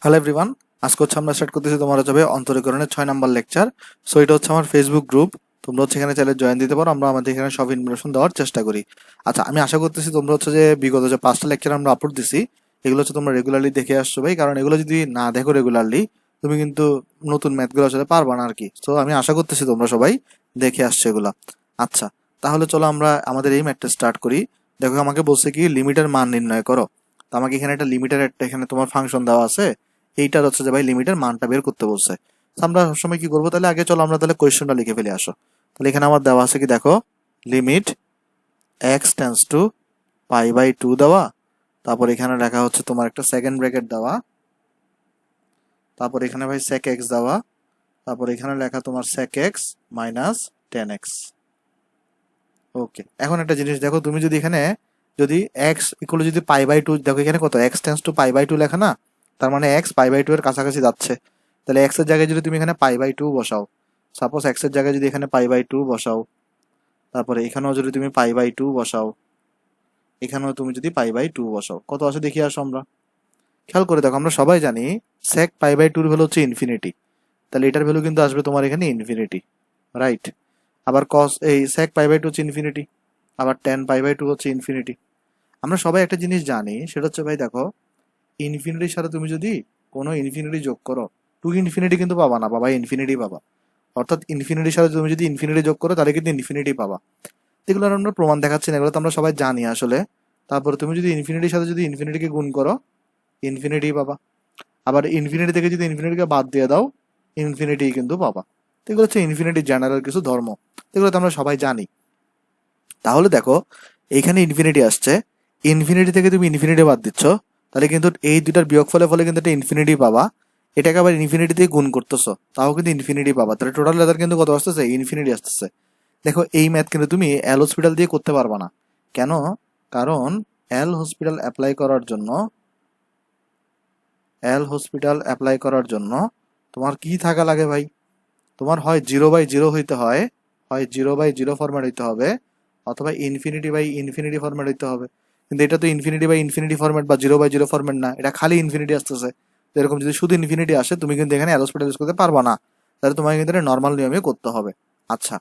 Hello everyone, আজকে হচ্ছে আমরা স্টার্ট করতেছি তোমার হচ্ছে অন্তরীকরণের 6 নাম্বার লেকচার। সো এটা হচ্ছে আমার ফেসবুক গ্রুপ, তোমরা হচ্ছে এখানে চাইলে জয়েন দিতে পারো। আমরা আমাদের এখানে সব ইনফরমেশন দেওয়ার চেষ্টা করি। আচ্ছা, আমি আশা করতেছি তোমরা হচ্ছে যে বিগত যে 5টা লেকচার আমরা আপলোড দিছি এগুলো হচ্ছে তোমরা রেগুলারলি দেখে আসছো ভাই, কারণ এগুলো যদি না দেখো রেগুলারলি তুমি কিন্তু নতুন ম্যাথগুলো আসলে পারবা না আর কি। তো আমি আশা করতেছি তোমরা সবাই দেখে আসছো এগুলা। আচ্ছা, তাহলে চলো আমরা আমাদের এই ম্যাথটা স্টার্ট করি। দেখো আমাকে বলছে কি লিমিটের মান নির্ণয় করো। তো আমাকে এখানে একটা লিমিটের একটা এখানে তোমার ফাংশন দেওয়া আছে, এইটার হচ্ছে যে ভাই লিমিটের মানটা বের করতে বলছে। তো আমরা সবসময় কি করবো, তাহলে আগে চলো আমরা তাহলে কোয়েশ্চেনটা লিখে ফেলে আসো। তাহলে এখানে আমার দেওয়া আছে কি দেখো, limit x tends to pi by two দেওয়া, তারপর এখানে লেখা হচ্ছে তোমার একটা সেকেন্ড ব্র্যাকেট দেওয়া, তারপর এখানে ভাই সেক এক্স দেওয়া, তারপর এখানে লেখা তোমার সেক এক্স মাইনাস 10x। ওকে, এখন একটা জিনিস দেখো, তুমি যদি এখানে যদি এক্স ইকুয়াল যদি পাই বাই টু, দেখো এখানে কত x tends to pi by two লেখা না, তার মানে এক্স পাই বাই টু এর কাছাকাছি যাচ্ছে। তাহলে এক্স এর জায়গায় যদি তুমি এখানে পাই বাই টু বসাও, সাপোজ এক্স এর জায়গায় যদি এখানে পাই বাই টু বসাও, তারপরে এখানেও যদি তুমি পাই বাই টু বসাও, এখানেও তুমি যদি পাই বাই টু বসাও, কত আসে দেখি আসো আমরা। খেয়াল করে দেখো, আমরা সবাই জানি সেক পাই বাই টুর ভ্যালু হচ্ছে ইনফিনিটি, তাহলে এটার ভ্যালু কিন্তু আসবে তোমার এখানে ইনফিনিটি, রাইট। আবার কস এই সেক পাই বাই টু হচ্ছে ইনফিনিটি, আবার টেন পাই বাই টু হচ্ছে ইনফিনিটি। আমরা সবাই একটা জিনিস জানি, সেটা হচ্ছে ভাই দেখো, ইনফিনিটির সাথে তুমি যদি কোনো ইনফিনিটি যোগ করো, টু ইনফিনিটি কিন্তু পাবা না, বাবা ইনফিনিটি পাবা। অর্থাৎ ইনফিনিটির সাথে তুমি যদি ইনফিনিটি যোগ করো তাহলে কিন্তু ইনফিনিটি পাবা। এগুলো আমরা প্রমাণ দেখাচ্ছি না, এগুলো তো আমরা সবাই জানি আসলে। তারপরে তুমি যদি ইনফিনিটির সাথে যদি ইনফিনিটিকে গুণ করো, ইনফিনিটি পাবা। আবার ইনফিনিটি থেকে যদি ইনফিনিটিকে বাদ দিয়ে দাও, ইনফিনিটি কিন্তু পাবা। তো এগুলো হচ্ছে ইনফিনিটি জেনারেল কিছু ধর্ম, এগুলো তো আমরা সবাই জানি। তাহলে দেখো, এইখানে ইনফিনিটি আসছে, ইনফিনিটি থেকে তুমি ইনফিনিটি বাদ দিচ্ছ, তাহলে কিন্তু এই দুটার বিয়োগফলের ফলে কিন্তু একটা ইনফিনিটি পাবা। এটাকে আবার ইনফিনিটি দিয়ে গুণ করতেছো, তাও কিন্তু ইনফিনিটি পাবা। তাহলে টোটাল রেজাল্ট কিন্তু কত আসতেছে, ইনফিনিটি আসতেছে। দেখো এই ম্যাথ কিন্তু তুমি এল হসপিটাল দিয়ে করতে পারবা না। কেন? কারণ এল হসপিটাল অ্যাপ্লাই করার জন্য, তোমার কি থাকা লাগে ভাই? তোমার হয় 0/0 হইতে হয়, হয় 0/0 ফরম্যাট হইতে হবে, অথবা ইনফিনিটি বাই ইনফিনিটি ফরম্যাট হইতে হবে। কিন্তু এটা তো ইনফিনিটি বাই ইনফিনিটি ফরম্যাট বা 0/0 ফরম্যাট না, এটা খালি ইনফিনিটি আসতেছে। তো এরকম যদি শুধু ইনফিনিটি আসে, তুমি কিন্তু এখানে অ্যারোস্পেটাল ইউজ করতে পারবা না। তাহলে তোমাকে কিন্তু নর্মাল নিয়মে করতে হবে। আচ্ছা,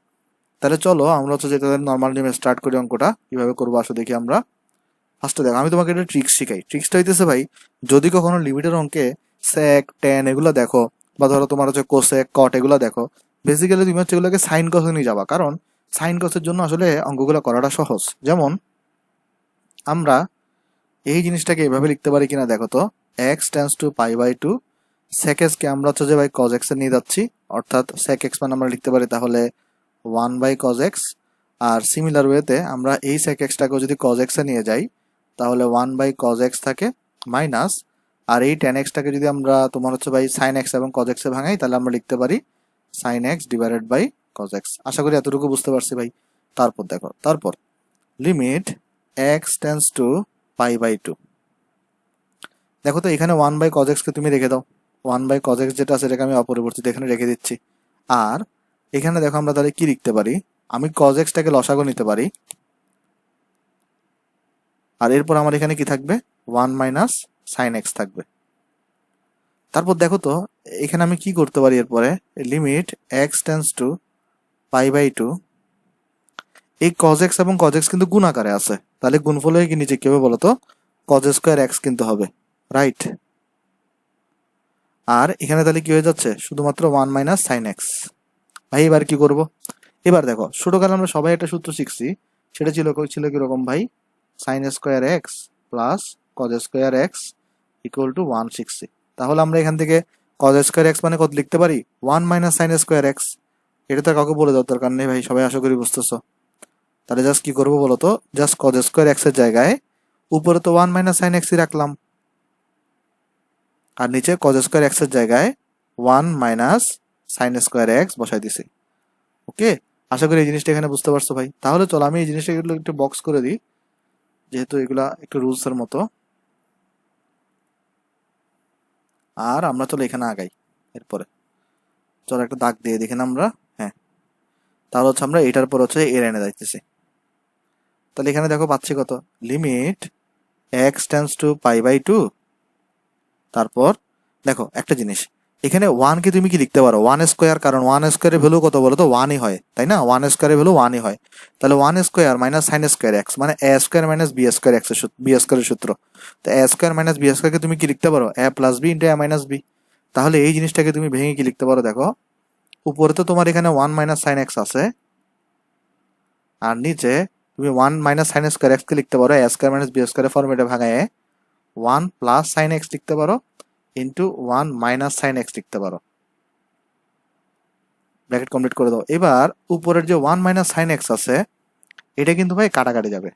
তাহলে চলো আমরা হচ্ছে যেটা নর্মাল নিয়মে স্টার্ট করি। অঙ্কটা কিভাবে করবো আসো দেখি আমরা। ফার্স্টে দেখো, আমি তোমাকে একটা ট্রিক্স শিখাই। ট্রিক্সটা হইতেছে ভাই, যদি কখনো লিমিটের অঙ্কে সেক ট্যান এগুলো দেখো, বা ধরো তোমার হচ্ছে কোসেক কট এগুলো দেখো, বেসিক্যালি তুমি হচ্ছে এগুলোকে সাইন কসে নিয়ে যাবা, কারণ সাইন কসের জন্য আসলে অঙ্কগুলো করাটা সহজ। যেমন আমরা এই জিনিসটাকে এভাবে লিখতে পারি কিনা দেখো তো, x tends to pi by two, sec x কে আমরা হচ্ছে যে ভাই কজ এক্স এ নিয়ে যাচ্ছি, অর্থাৎ সেক এক্স মানে আমরা লিখতে পারি তাহলে 1/cos x। আর সিমিলার ওয়েতে আমরা এই সেক এক্সটাকেও যদি কজ এক্স এ নিয়ে যাই, তাহলে 1/cos x থাকে মাইনাস, আর এই টেন এক্সটাকে যদি আমরা তোমার হচ্ছে ভাই সাইন এক্স এবং কজ এক্স এ ভাঙাই, তাহলে আমরা লিখতে পারি sine x divided by cos x. আশা করি এতটুকু বুঝতে পারছি ভাই। তারপর দেখো, তারপর limit x tends to pi by two. দেখো তো, এখানে 1/cos x কে তুমি রেখে দাও, 1/cos x যেটা আছে এটাকে আমি অপরিবর্তিত এখানে রেখে দিচ্ছি। আর এখানে দেখো আমরা তাহলে কি লিখতে পারি, আমি cos x টাকে লসাগু নিতে পারি, আর এরপর আমার এখানে কি থাকবে, 1 মাইনাস সাইন এক্স থাকবে। তারপর দেখো তো, এখানে আমি কি করতে পারি এরপরে, limit x tends to pi by two. এই cos x এবং cos x কিন্তু গুণ আকারে আছে, তাহলে গুণফল হয়ে কি নিচে কি হবে বলতো, cos স্কোয়ার এক্স কিন্তু হবে, রাইট। আর এখানে তাহলে কি হয়ে যাচ্ছে, শুধুমাত্র 1 মাইনাস সাইন এক্স। ভাই এবার কি করব, এবার দেখো ছোটকালে আমরা সবাই একটা সূত্র শিখছি, সেটা ছিল কিরকম ভাই, sign square x plus cos square x equal to 1 শিখছি। তাহলে আমরা এখান থেকে কজ স্কোয়ার এক্স মানে কত লিখতে পারি, 1 মাইনাস সাইন স্কোয়ার এক্স। এটা তো কাউকে বলে দেওয়ার দরকার নেই ভাই, সবাই আশা করি বুঝতেছো। তাহলে জাস্ট কি করবো বলতো, জাস্ট কজ স্কোয়ার এক্স এর জায়গায় উপরে তো 1 মাইনাস সাইন এক্সই রাখলাম, আর নিচে কজ স্কোয়ার এক্স এর জায়গায় 1 মাইনাস সাইন স্কোয়ার এক্স বসাই দিছি। ওকে, আশা করি এই জিনিসটা এখানে বুঝতে পারছো ভাই। তাহলে চলো আমি এই জিনিসটা একটু বক্স করে দিই, যেহেতু এগুলা একটু রুলস এর মতো। আর আমরা চলো এখানে আগাই। এরপরে চলো একটা দাগ দিয়ে দেখেন আমরা, হ্যাঁ। তাহলে হচ্ছে আমরা এটার পর হচ্ছে এর এনে যাইতেছি। তাহলে এখানে দেখো পাচ্ছি কত, limit x tends to pi by two, তারপর দেখো একটা জিনিস, এখানে ওয়ানকে তুমি কি লিখতে পারো ওয়ান স্কোয়ার, কারণ ওয়ান স্কোয়ারের ভ্যালু কত বলো তো ওয়ানই হয়, তাই না? ওয়ান স্কোয়ারের ভ্যালু ওয়ানই হয়। তাহলে one square minus sine square x মানে a square minus b square x b স্কোয়ারের সূত্র। তো এ স্কোয়ার মাইনাস বি স্কোয়ারকে তুমি কি লিখতে পারো এ প্লাস বি ইন্টু এ মাইনাস বি। তাহলে এই জিনিসটাকে তুমি ভেঙে কি লিখতে পারো দেখো, উপরে তো তোমার এখানে ওয়ান মাইনাস সাইন এক্স আছে, আর নিচে তুমি ওয়ান মাইনাস সাইন স্কোয়ার এক্সকে লিখতে পারো এ স্কোয়ার মাইনাস বি স্কোয়ারের ফর্মেটে ভাঙায় ওয়ান প্লাস সাইন এক্স লিখতে পারো into one minus sine x লিখতে পারো। ব্র্যাকেট কমপ্লিট করে দাও। এবার উপরের যে ওয়ান মাইনাস সাইন এক্স আছে এটা কিন্তু ভাই কাটাকাটি যাবে।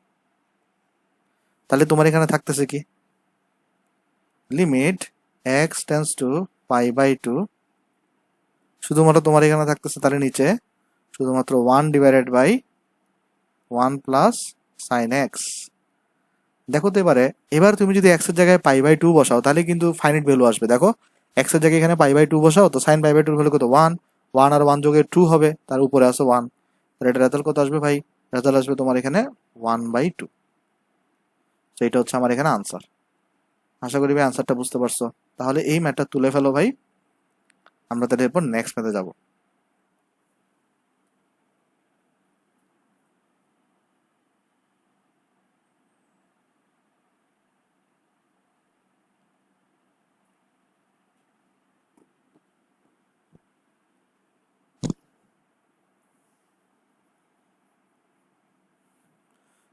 তাহলে তোমার এখানে থাকতেছে কি, limit x tends to pi by two, শুধুমাত্র তোমার এখানে থাকতেছে তাহলে নিচে শুধুমাত্র one divided by one plus sine x. দেখো তো এবারে, এবার তুমি যদি এক্স এর জায়গায় পাই বাই টু বসাও তাহলে কিন্তু ফাইনাইট ভ্যালু আসবে। দেখো এক্স এর জায়গায় এখানে পাই বাই টু বসাও, তো সাইন পাই বাই টুর ভ্যালু কত ওয়ান, ওয়ান আর ওয়ান যোগে টু হবে, তার উপরে আছে ওয়ান, তাহলে এটা রেজাল্ট কত আসবে ভাই, রেজাল্ট আসবে তোমার এখানে ওয়ান বাই টু। তো এটা হচ্ছে আমার এখানে আনসার। আশা করি ভাই আনসারটা বুঝতে পারছো। তাহলে এই ম্যাথটা তুলে ফেলো ভাই, আমরা তাহলে এরপর নেক্সট ম্যাথে যাবো।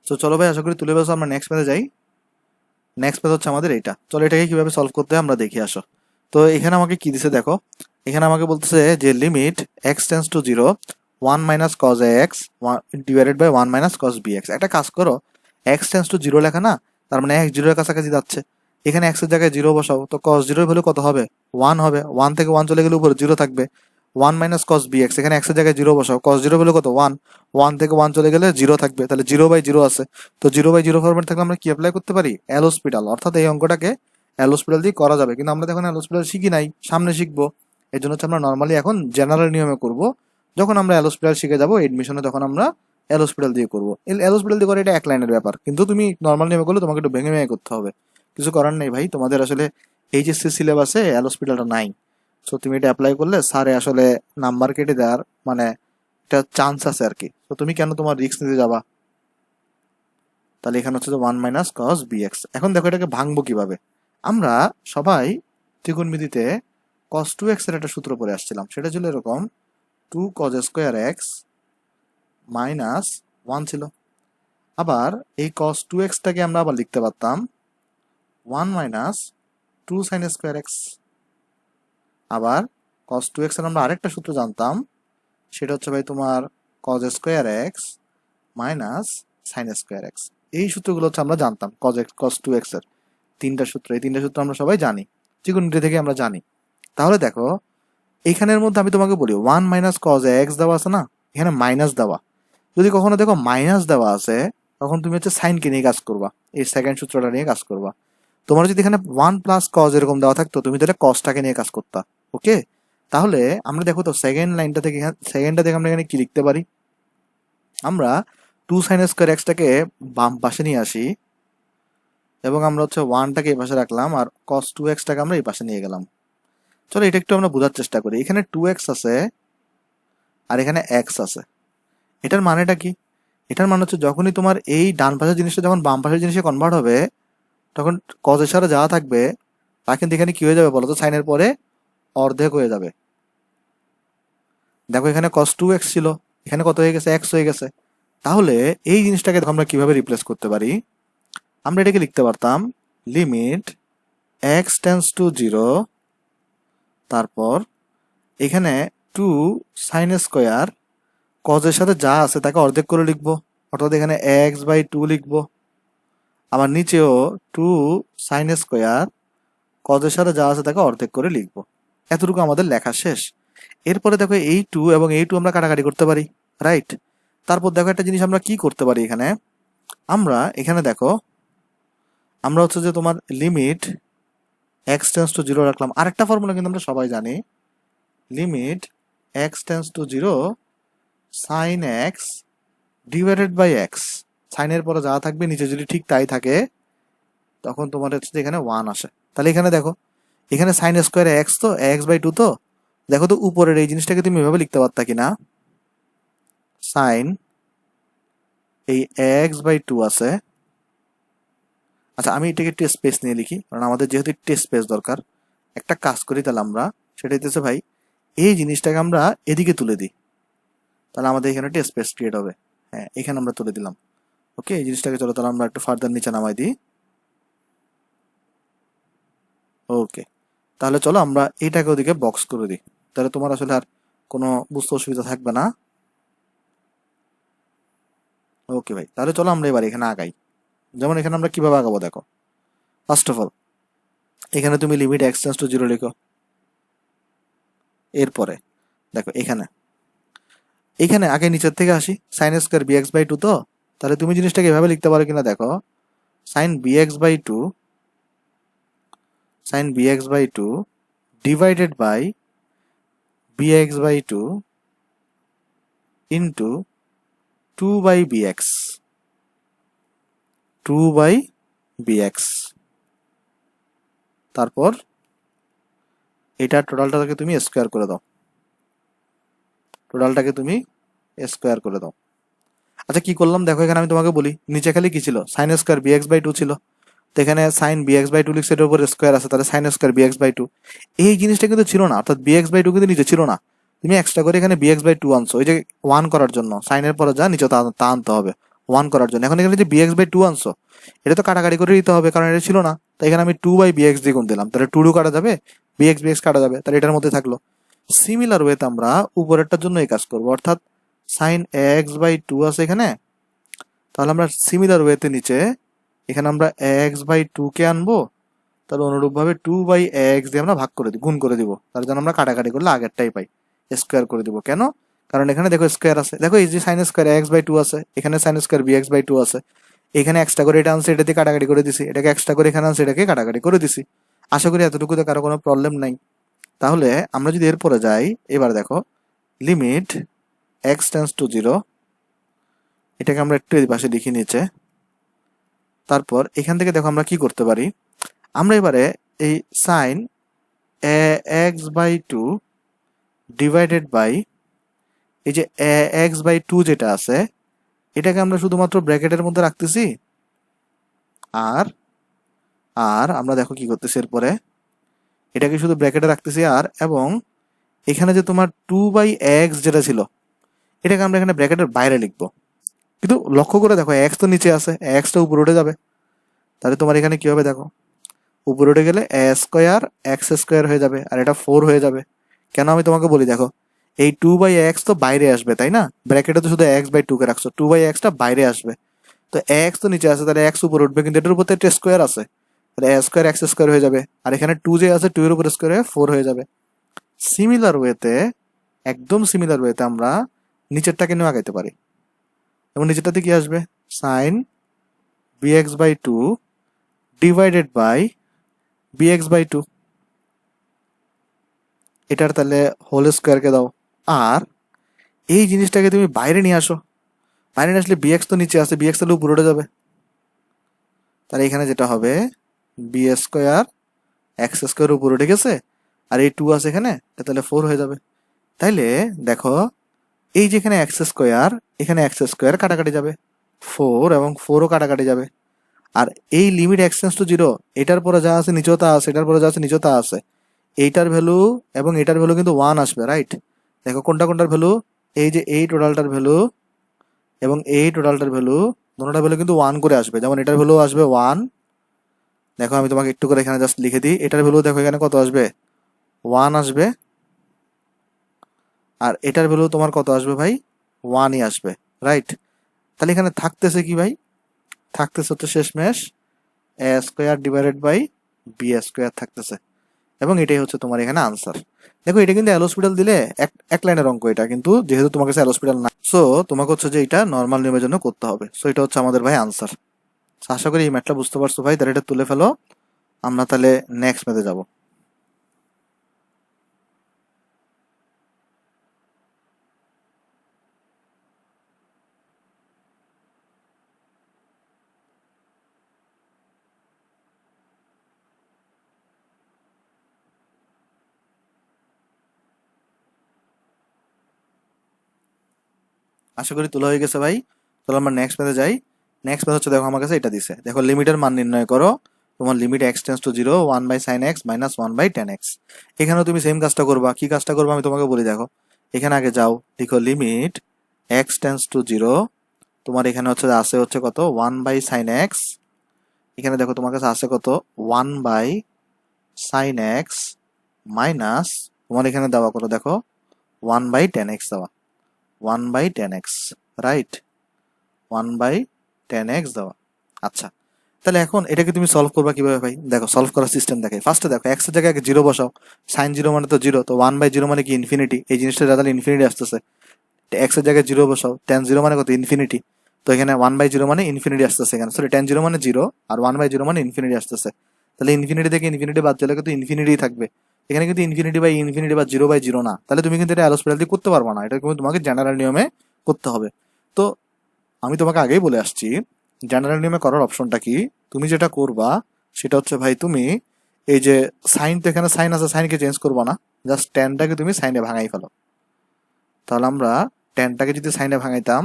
তো চলো ভাই আশা করি তুলে ফেলছো, আমরা নেক্সট ম্যাথে যাই। নেক্সট ম্যাথ হচ্ছে আমাদের এটা। চলো এটাকে কিভাবে সলভ করতে হয় আমরা দেখি আসো। তো এখানে আমাকে কি দিছে দেখো, এখানে আমাকে বলতেছে যে limit x tends to zero one minus cos a x divided by one minus cos b x. একটা কাজ করো, এক্স টেন্স টু জিরো লেখা না, তার মানে এক্স জিরোর কাছাকাছি যাচ্ছে, এখানে এক্স এর জায়গায় জিরো বসাও, তো কজ জিরোর ভ্যালু কত হবে ওয়ান হবে, ওয়ান থেকে ওয়ান চলে গেলে উপরে জিরো থাকবে। One minus cos b x, এখানে এক্স এর জায়গায় জিরো বসাও, কজ জিরো ভ্যালু কত ওয়ান, ওয়ান থেকে ওয়ান চলে গেলে জিরো থাকবে, তাহলে জিরো বাই জিরো আছে। তো জিরো বাই জিরো ফরম্যাট থাকলে আমরা কি অ্যাপ্লাই করতে পারি এল'হসপিটাল, অর্থাৎ এই অঙ্কটাকে এল'হসপিটাল দিয়ে করা যাবে, কিন্তু আমরা এখন এল'হসপিটাল শিখি নাই, সামনে শিখবো। এই জন্য হচ্ছে আমরা নর্মালি এখন জেনারেল নিয়মে করব। যখন আমরা এল'হসপিটাল শিখে যাবো এডমিশনে তখন আমরা এল'হসপিটাল দিয়ে করবো। এল'হসপিটাল দিয়ে করে এটা এক লাইনের ব্যাপার, কিন্তু তুমি নর্মাল নিয়মে করলে তোমাকে একটু ভেঙে ভেঙে করতে হবে। কিছু করার নেই ভাই, তোমাদের আসলে এইচএসসি সিলেবাসে এল'হসপিটালটা নাই। সো তুমি এটা অ্যাপ্লাই করলে স্যারে আসলে নাম্বার কেটে দেওয়ার মানে একটা চান্স আছে আর কি। তো তুমি কেন তোমার রিস্ক নিতে যাবা? তাহলে এখানে হচ্ছে যে one minus cos b x. এখন দেখো এটাকে ভাঙবো কিভাবে। আমরা সবাই ত্রিকোণমিতিতে কস টু এক্স এর একটা সূত্র পড়ে আসছিলাম, সেটা ছিল এরকম, two cos square x minus one ছিল। আবার এই কস টু এক্সটাকে আমরা আবার লিখতে পারতাম one minus two sine square x. আবার কস টু এক্স এর আমরা আরেকটা সূত্র জানতাম, সেটা হচ্ছে ভাই তোমার cause square x minus sine square x. এই সূত্রগুলো হচ্ছে আমরা জানতাম কস টু এক্স এর তিনটা সূত্র, এই তিনটা সূত্র আমরা সবাই জানি, ত্রিকোণমিতি থেকে আমরা জানি। তাহলে দেখো এইখানের মধ্যে আমি তোমাকে বলি ওয়ান মাইনাস কজ এক্স দেওয়া আছে না, এখানে মাইনাস দেওয়া, যদি কখনো দেখো মাইনাস দেওয়া আছে তখন তুমি হচ্ছে সাইনকে নিয়ে কাজ করবা, এই সেকেন্ড সূত্রটা নিয়ে কাজ করবা। তোমার যদি এখানে ওয়ান প্লাস কজ এরকম দেওয়া থাকতো তুমি তাহলে কজটাকে নিয়ে কাজ করতা। ওকে, তাহলে আমরা দেখো তো সেকেন্ড লাইনটা থেকে, সেকেন্ডটা থেকে আমরা এখানে কি লিখতে পারি, আমরা টু সাইন স্কোয়ার এক্সটাকে বাম পাশে নিয়ে আসি এবং আমরা হচ্ছে ওয়ানটাকে এই পাশে রাখলাম আর কস টু এক্সটাকে আমরা এই পাশে নিয়ে গেলাম। চলো এটা একটু আমরা বোঝার চেষ্টা করি। এখানে টু এক্স আছে আর এখানে এক্স আছে, এটার মানেটা কি? এটার মানে হচ্ছে যখনই তোমার এই ডান পাশের জিনিসটা যখন বাম পাশের জিনিসে কনভার্ট হবে তখন কজের সাথে যা থাকবে তা কিন্তু এখানে কি হয়ে যাবে বলো তো, সাইনের পরে অর্ধেক হয়ে যাবে। দেখো এখানে কস টু এক্স ছিল, এখানে কত হয়ে গেছে এক্স হয়ে গেছে। তাহলে এই জিনিসটাকে আমরা কিভাবে রিপ্লেস করতে পারি, আমরা এটাকে লিখতে পারতাম limit x tends to zero, তারপর এখানে টু সাইন স্কোয়ার কজের সাথে যা আছে তাকে অর্ধেক করে লিখবো, অর্থাৎ এখানে এক্স বাই টু লিখবো। আবার নিচেও টু সাইন স্কোয়ার কজের সাথে যা আছে তাকে অর্ধেক করে লিখবো। এতটুকু আমাদের লেখা শেষ। এরপরে দেখো এই টু এবং এই টু আমরা কাটাকাটি করতে পারি, রাইট? তারপর দেখো একটা জিনিস আমরা কি করতে পারি, এখানে আমরা এখানে দেখো আমরা হচ্ছে যে তোমার limit x tends to zero রাখলাম। আরেকটা ফর্মুলা কিন্তু আমরা সবাই জানি, limit x tends to zero sine x divided by x. সাইনের পরে যা থাকবে নিচে যদি ঠিক তাই থাকে তখন তোমার হচ্ছে এখানে ওয়ান আসে। তাহলে এখানে দেখো এখানে সাইন স্কোয়ার এক্স তো এক্স বাই টু তো, দেখো তো উপরের এই জিনিসটাকে তুমি এভাবে লিখতে পারতা কিনা, সাইন এই এক্স বাই টু আছে। আচ্ছা আমি এটাকে একটু স্পেস নিয়ে লিখি, কারণ আমাদের যেহেতু একটু স্পেস দরকার। একটা কাজ করি তাহলে আমরা, সেটা হইতেছে ভাই এই জিনিসটাকে আমরা এদিকে তুলে দিই, তাহলে আমাদের এখানে একটা স্পেস ক্রিয়েট হবে। হ্যাঁ এখানে আমরা তুলে দিলাম। ওকে, এই জিনিসটাকে চলো তাহলে আমরা একটু ফার্দার নিচে নামাই দিই। ওকে, তাহলে চলো আমরা এইটাকে ওদিকে বক্স করে দিই, তাহলে তোমার আসলে আর কোনো বুঝতে অসুবিধা থাকবে না। ওকে ভাই, তাহলে চলো আমরা এবার এখানে আগাই। যেমন এখানে আমরা কিভাবে আগাবো দেখো, ফার্স্ট অফ অল এখানে তুমি limit x tends to zero লিখো। এরপরে দেখো এখানে এখানে আগে নিচের থেকে আসি, sine square b x by two তো, তাহলে তুমি জিনিসটাকে এভাবে লিখতে পারো কিনা দেখো, sine b x by two, sine b x by two divided by b x by two into two by b x, two by b x. তারপর এটা টোটালটাকে তুমি স্কোয়ার করে দাও, টোটালটাকে তুমি স্কোয়ার করে দাও। আচ্ছা কি করলাম দেখো, এখানে আমি তোমাকে বলি নিচে খালি কি ছিল, sine square b x by two ছিল, তো এখানে sine b x by two লিখছে, এটার উপর স্কোয়ার আছে, তাহলে sine square b x by two. এই জিনিসটা কিন্তু ছিল না, অর্থাৎ বি এক্স বাই টু কিন্তু নিচে ছিল না, তুমি এক্সট্রা করে এখানে বি এক্স বাই টু আনছো, ওই যে ওয়ান করার জন্য, সাইনের পরে যা নিচে তা আনতে হবে ওয়ান করার জন্য। এখন এখানে যে বি এক্স বাই টু আনছো, এটা তো কাটাকাটি করে দিতে হবে, কারণ এটা ছিল না, তাই এখানে আমি টু বাই বি এক্স দিয়ে গুণ দিলাম, তাহলে টু টু কাটা যাবে, বি এক্স কাটা যাবে, তাহলে এটার মধ্যে থাকলো। সিমিলার ওয়েতে আমরা উপরেরটার জন্য এই কাজ করবো, অর্থাৎ সাইন এক্স বাই টু আছে এখানে, তাহলে আমরা সিমিলার ওয়েতে নিচে এখানে আমরা এক্স বাই টু কে আনবো, তাহলে অনুরূপভাবে টু বাই এক্স দিয়ে আমরা ভাগ করে দিই, গুণ করে দিব, তাহলে যেন আমরা কাটাকাটি করলে আগেরটাই পাই, স্কোয়ার করে দিব। কেন? কারণ এখানে দেখো স্কোয়ার আছে, দেখো এই যে sine square x by two আছে, এখানে sine square b x by two আছে, এখানে এক্সট্রা করে এটা আনছে, এটা দিয়ে কাটাকাটি করে দিছি, এটাকে এক্সট্রা করে এখানে আনছে, এটাকে কাটাকাটি করে দিছি। আশা করি এতটুকুতে কারো কোনো প্রবলেম নাই। তাহলে আমরা যদি এরপরে যাই, এবার দেখো limit x tends to zero, এটাকে আমরা একটু এই পাশে লিখে নিচে। তারপর এখান থেকে দেখো আমরা কি করতে পারি, আমরা এবারে এই sine x by two divided by এই যে এক্স বাই টু যেটা আছে, এটাকে আমরা শুধুমাত্র ব্র্যাকেটের মধ্যে রাখতেছি। আর আর আমরা দেখো কি করতেছি এরপরে, এটাকে শুধু ব্র্যাকেটে রাখতেছি, আর এবং এখানে যে তোমার টু বাই এক্স যেটা ছিল, এটাকে আমরা এখানে ব্র্যাকেটের বাইরে লিখবো। কিন্তু লক্ষ্য করে দেখো এক্স তো নিচে আছে, এক্সটা উপরে উঠে যাবে, তাহলে তোমার এখানে কি হবে দেখো, উপরে উঠে গেলে এ স্কোয়ার এক্স স্কোয়ার হয়ে যাবে, আর এটা ফোর হয়ে যাবে। কেন আমি তোমাকে বলি দেখো, এই টু বাই এক্স তো বাইরে আসবে তাই না, ব্র্যাকেটে তো শুধু এক্স বাই টু কে রাখছো, টু বাই এক্সটা বাইরে আসবে, তো এক্স তো নিচে আছে, তাহলে এক্স উপরে উঠবে, কিন্তু এটার উপর তো একটা স্কোয়ার আছে, তাহলে এ স্কোয়ার এক্স স্কোয়ার হয়ে যাবে, আর এখানে টু যে আছে টু এর উপর স্কোয়ার হয়ে ফোর হয়ে যাবে। সিমিলার ওয়েতে, একদম সিমিলার ওয়েতে আমরা নিচেরটাকে নিয়ে আগাইতে পারি, এবং নিচেরটাতে কি আসবে, sine b x by two divided by b x by two, এটার তাহলে হোল স্কোয়ারকে দাও। আর এই জিনিসটাকে তুমি বাইরে নিয়ে আসো, বাইরে নিয়ে আসলে বিএক্স তো নিচে আছে, বিএক্স তাহলে উপরে উঠে যাবে, তাহলে এখানে যেটা হবে বি স্কোয়ার এক্স স্কোয়ার উপরে উঠে গেছে, আর এই টু আছে এখানে, তাহলে ফোর হয়ে যাবে। তাইলে দেখো এই যে এখানে এক্স স্কোয়ার, এখানে এক্স স্কোয়ার কাটাকাটি যাবে, ফোর এবং ফোরও কাটাকাটি যাবে, আর এই limit x tends to zero, এটার পরে যা আছে নিচেও তা আছে, এটার পরে যা আছে নিচেও তা আছে, এইটার ভ্যালু এবং এটার ভ্যালু কিন্তু ওয়ান আসবে, রাইট? দেখো কোনটা কোনটার ভ্যালু, এই যে এই টোটালটার ভ্যালু এবং এই টোটালটার ভ্যালু, দুটোটার ভ্যালু কিন্তু ওয়ান করে আসবে, যেমন এটার ভ্যালু আসবে ওয়ান, দেখো আমি তোমাকে একটু করে এখানে জাস্ট লিখে দিই, এটার ভ্যালু দেখো এখানে কত আসবে, ওয়ান আসবে, আর এটার ভ্যালু তোমার কত আসবে ভাই, ওয়ানই আসবে, রাইট? তাহলে এখানে থাকতেছে কি ভাই, থাকতেছে হচ্ছে শেষমেশ a square divided by b square থাকতেছে, এবং এটাই হচ্ছে তোমার এখানে আনসার। দেখো এটা কিন্তু এল হসপিটাল দিলে এক এক লাইনের অঙ্ক, এটা কিন্তু যেহেতু তোমার কাছে এল হসপিটাল না, সো তোমাকে হচ্ছে যে এটা নর্মাল নিয়মের জন্য করতে হবে, সো এটা হচ্ছে আমাদের ভাই আনসার। আশা করি এই ম্যাথটা বুঝতে পারছো ভাই, তাহলে এটা তুলে ফেলো, আমরা তাহলে নেক্সট ম্যাথে যাবো। আশা করি তোলা হয়ে গেছে ভাই। তাহলে আমরা নেক্সট পেজে যাই। নেক্সট পেজ হচ্ছে, দেখো আমার কাছে এটা দিছে, দেখো লিমিটের মান নির্ণয় করো। তোমার limit x tends to zero 1/sin x minus 1/tan x। এখানেও তুমি সেম কাজটা করবা। কি কাজটা করবা আমি তোমাকে বলি, দেখো এখানে আগে যাও, লিখো limit x tends to zero. তোমার এখানে হচ্ছে আছে হচ্ছে কত 1/sin x। এখানে দেখো তোমার কাছে আছে কত 1/sin x মাইনাস তোমার এখানে দেওয়া কত, দেখো 1/tan x দেওয়া, 1/tan x, right, 1/tan x দেওয়া। আচ্ছা, তাহলে এখন এটাকে তুমি সলভ করবা কিভাবে ভাই? দেখো সলভ করার সিস্টেম দেখে, ফার্স্টে দেখো এক্স এর জায়গায় আগে জিরো বসাও। সাইন জিরো মানে তো জিরো, তো 1/0 মানে কি ইনফিনিটি, এই জিনিসটা রেজাল্ট ইনফিনিটি আসতেছে। এক্স এর জায়গায় জিরো বসাও, tan জিরো মানে কত ইনফিনিটি, তো এখানে 1/0 মানে ইনফিনিটি আসতেছে এখানে, সরি tan জিরো মানে জিরো আর 1/0 মানে ইনফিনিটি আসতেছে। তাহলে ইনফিনিটি থেকে ইনফিনিটি বাদ দিলে কিন্তু ইনফিনিটি থাকবে। এখানে কিন্তু ইনফিনিটি বাই ইনফিনিটি বা 0/0 না, তাহলে তুমি কিন্তু এটা অ্যালোস্পেরালি করতে পারবে না, এটা কিন্তু তোমাকে জেনারেল নিয়মে করতে হবে। তো আমি তোমাকে আগেই বলে আসছি জেনারেল নিয়মে করার অপশনটা কি। তুমি যেটা করবা সেটা হচ্ছে ভাই, তুমি এই যে সাইন, তো এখানে সাইন আছে, সাইনকে চেঞ্জ করবা না, জাস্ট ট্যানটাকে তুমি সাইনে ভাঙাই ফেলো। তাহলে আমরা ট্যানটাকে যদি সাইনে ভাঙাইতাম,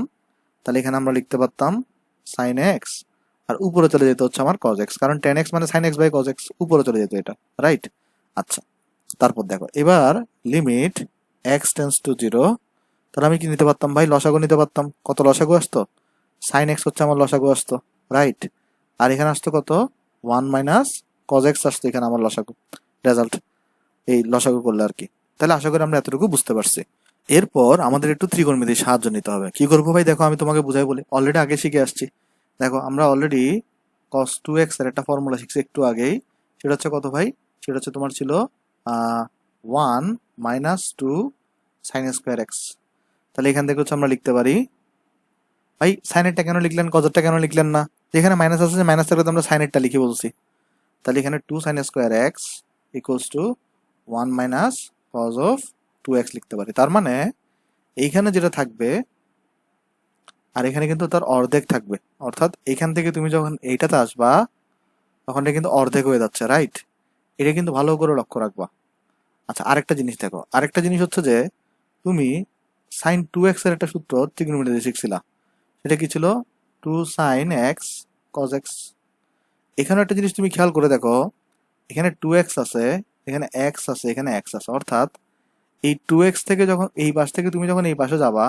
তাহলে এখানে আমরা লিখতে পারতাম সাইন এক্স, আর উপরে চলে যেত হচ্ছে আমার কজ এক্স, কারণ টেন এক্স মানে sine x by cos x, উপরে চলে যেত এটা, রাইট। আচ্ছা, তারপর দেখো এবার limit x tends to zero. তাহলে আমি কি নিতে পারতাম ভাই? লসাগু নিতে পারতাম। কত লসাগু আসতো? সাইন এক্স হচ্ছে আমার লসাগু আসতো, রাইট। আর এখানে আসতো কত 1 - cos x আসতো এখানে আমার লসাগু, রেজাল্ট এই লসাগু করলে আর কি। তাহলে আশা করি আমরা এতটুকু বুঝতে পারছি। এরপর আমাদের একটু ত্রিকোণমিতির সাহায্য নিতে হবে। কি করবো ভাই? দেখো আমি তোমাকে বুঝাই বলি, অলরেডি আগে শিখে আসছি। দেখো আমরা অলরেডি cos 2x এর একটা ফর্মুলা শিখছি একটু আগেই। সেটা হচ্ছে কত ভাই? সেটা হচ্ছে তোমার ছিল 1 - 2 sin² x। তাহলে এখান থেকে হচ্ছে আমরা লিখতে পারি, ভাই সাইনেরটা কেন লিখলেন, কজেরটা কেন লিখলেন না? যেখানে মাইনাস আছে, মাইনাস থাকলে তো আমরা সাইনেরটা লিখে বলছি। তাহলে এখানে 2 sin² x equals to 1 - cos 2x লিখতে পারি। তার মানে এইখানে যেটা থাকবে আর এখানে কিন্তু তার অর্ধেক থাকবে, অর্থাৎ এখান থেকে তুমি যখন এইটাতে আসবা তখন এটা কিন্তু অর্ধেক হয়ে যাচ্ছে, রাইট। এটা কিন্তু ভালো করে লক্ষ্য রাখবা। আচ্ছা, আরেকটা জিনিস দেখো, আরেকটা জিনিস হচ্ছে যে তুমি sin 2x এর একটা সূত্র ত্রিকোণমিতিতে শিখছিলা। সেটা কি ছিল? 2 sin x cos x। এখানে একটা জিনিস তুমি খেয়াল করে দেখো, এখানে 2x আছে, এখানে x আছে, এখানে x আছে, অর্থাৎ এই 2x থেকে যখন এই পাশ থেকে তুমি যখন এই পাশে যাবা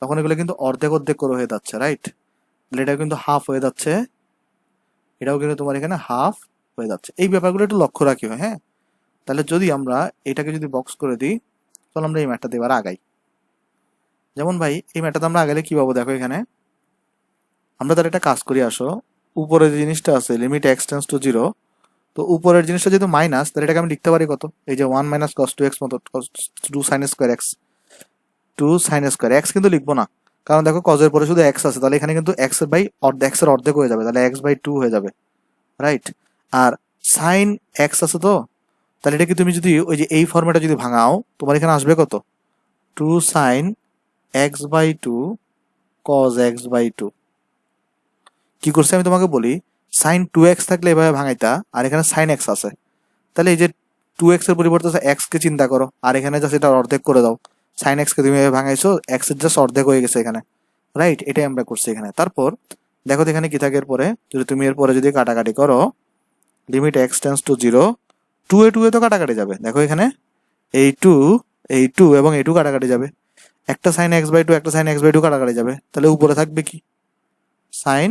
তখন এগুলো কিন্তু অর্ধেক অর্ধেক করে হয়ে যাচ্ছে, রাইট। তাহলে এটা কিন্তু হাফ হয়ে যাচ্ছে, এটাও কিন্তু তোমার এখানে হাফ হয়ে যাচ্ছে। এই ব্যাপারগুলো একটু লক্ষ্য রাখিও, হ্যাঁ। তাহলে যদি আমরা এটাকে যদি বক্স করে দিই, তাহলে আমরা এই ম্যাটটাতে এবার আগাই। যেমন ভাই এই ম্যাটটাতে আমরা আগালে কি পাবো? দেখো এখানে আমরা তার একটা কাজ করি, আসো উপরে যে জিনিসটা আছে limit x tends to zero, তো উপরের জিনিসটা যেহেতু মাইনাস, তাহলে এটাকে আমি লিখতে পারি কত? এই যে 1 - cos 2x মতো, 2 sin²x কিন্তু লিখবো না, কারণ দেখো কজের পরে শুধু এক্স আছে, তাহলে এখানে কিন্তু এক্স এর বাই এক্স এর অর্ধেক হয়ে যাবে, তাহলে x/2 হয়ে যাবে, রাইট। আর সাইন এক্স আছে, তো তাহলে এটা কি তুমি যদি ওই যে এই ফর্মেটটা যদি ভাঙাও, তোমার এখানে আসবে কত? 2 sin x/2 cos x/2। কি করছে আমি তোমাকে বলি, sin 2x থাকলে এভাবে ভাঙাইতা, আর এখানে sin x আছে, তাহলে এই যে 2x এর পরিবর্তে x কে চিন্তা করো, আর এখানে জাস্ট এটা অর্ধেক করে দাও। sin x কে তুমি এভাবে ভাঙাইছো, x এর জাস্ট অর্ধেক হয়ে গেছে এখানে, রাইট। এটাই আমরা করছি এখানে। তারপর দেখো তো এখানে কি থাকে এরপরে, যদি তুমি এরপরে যদি কাটাকাটি করো, limit x tends to zero, 2 তো কাটাকাটি যাবে, দেখো এখানে এই টু এবং এই টু কাটাকাটি যাবে, একটা সাইন x/2 একটা সাইন x/2 কাটাকাটি যাবে, তাহলে উপরে থাকবে কি? সাইন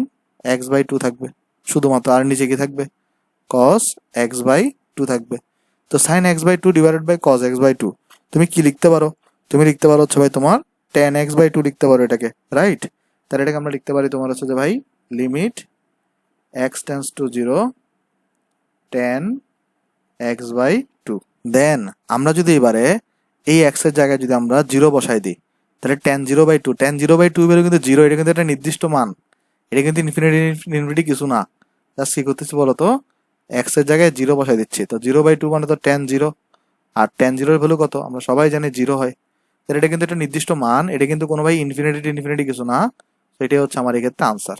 x/2 থাকবে শুধুমাত্র, আর নিচে কি থাকবে? cos x/2 থাকবে। তো sign x/2 divided by cos x/2 তুমি কি লিখতে পারো? তুমি লিখতে পারো হচ্ছে ভাই তোমার tan x/2 লিখতে পারো এটাকে, রাইট। তাহলে এটাকে আমরা লিখতে পারি তোমার হচ্ছে যে ভাই limit x tends to zero tan x/2। দেন আমরা যদি এবারে এই x এর জায়গায় যদি আমরা জিরো বসাই দিই, তাহলে tan 0/2 বেরো কিন্তু জিরো, এটা কিন্তু একটা নির্দিষ্ট মান, এটা কিন্তু ইনফিনিটি কিছু না। জাস্ট কি করতেছি বলতো, এক্স এর জায়গায় জিরো বসাই দিচ্ছি, তো 0/2 মানে তো tan 0, আর tan 0 এর ভ্যালু কত আমরা সবাই জানি জিরো হয়। তাহলে এটা কিন্তু একটা নির্দিষ্ট মান, এটা কিন্তু কোনো ভাই ইনফিনিটি কিছু না। তো এটাই হচ্ছে আমার এক্ষেত্রে আনসার।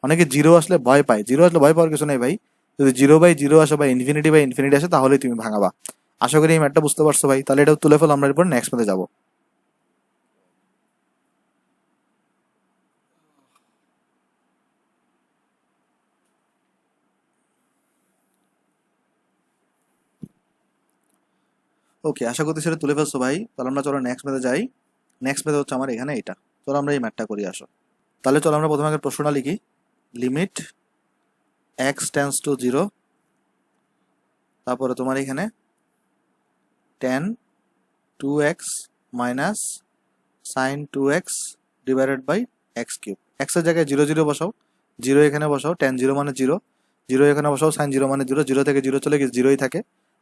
অনেকে জিরো আসলে ভয় পায়, জিরো আসলে ভয় পাওয়ার কিছু নাই ভাই, যদি 0/0 আসে বা ইনফিনিটি আসে তাহলেই তুমি ভাঙাবা। আশা করি এই ম্যাটটা বুঝতে পারছো ভাই। তাহলে এটা তুলে ফেলো, আমরা এরপর নেক্সট ম্যাথে যাবো। ওকে, আশা করতে সেটা তুলে ফেলছো ভাই। তাহলে আমরা চলো নেক্সট মেথে যাই। নেক্সট মেথড হচ্ছে আমার এখানে এটা। চলো আমরা এই ম্যাথটা করি আসো। তাহলে চলো আমরা প্রথমে আগে প্রশ্নটা লিখি। Limit x tends to zero, তারপরে তোমার এখানে tan two x minus sine two x divided by x cube. এক্সের জায়গায় জিরো জিরো বসাও, জিরো এখানে বসাও, টেন জিরো মানে জিরো, জিরো এখানে বসাও, সাইন জিরো মানে জিরো, জিরো থেকে জিরো চলে গিয়ে জিরোই থাকে,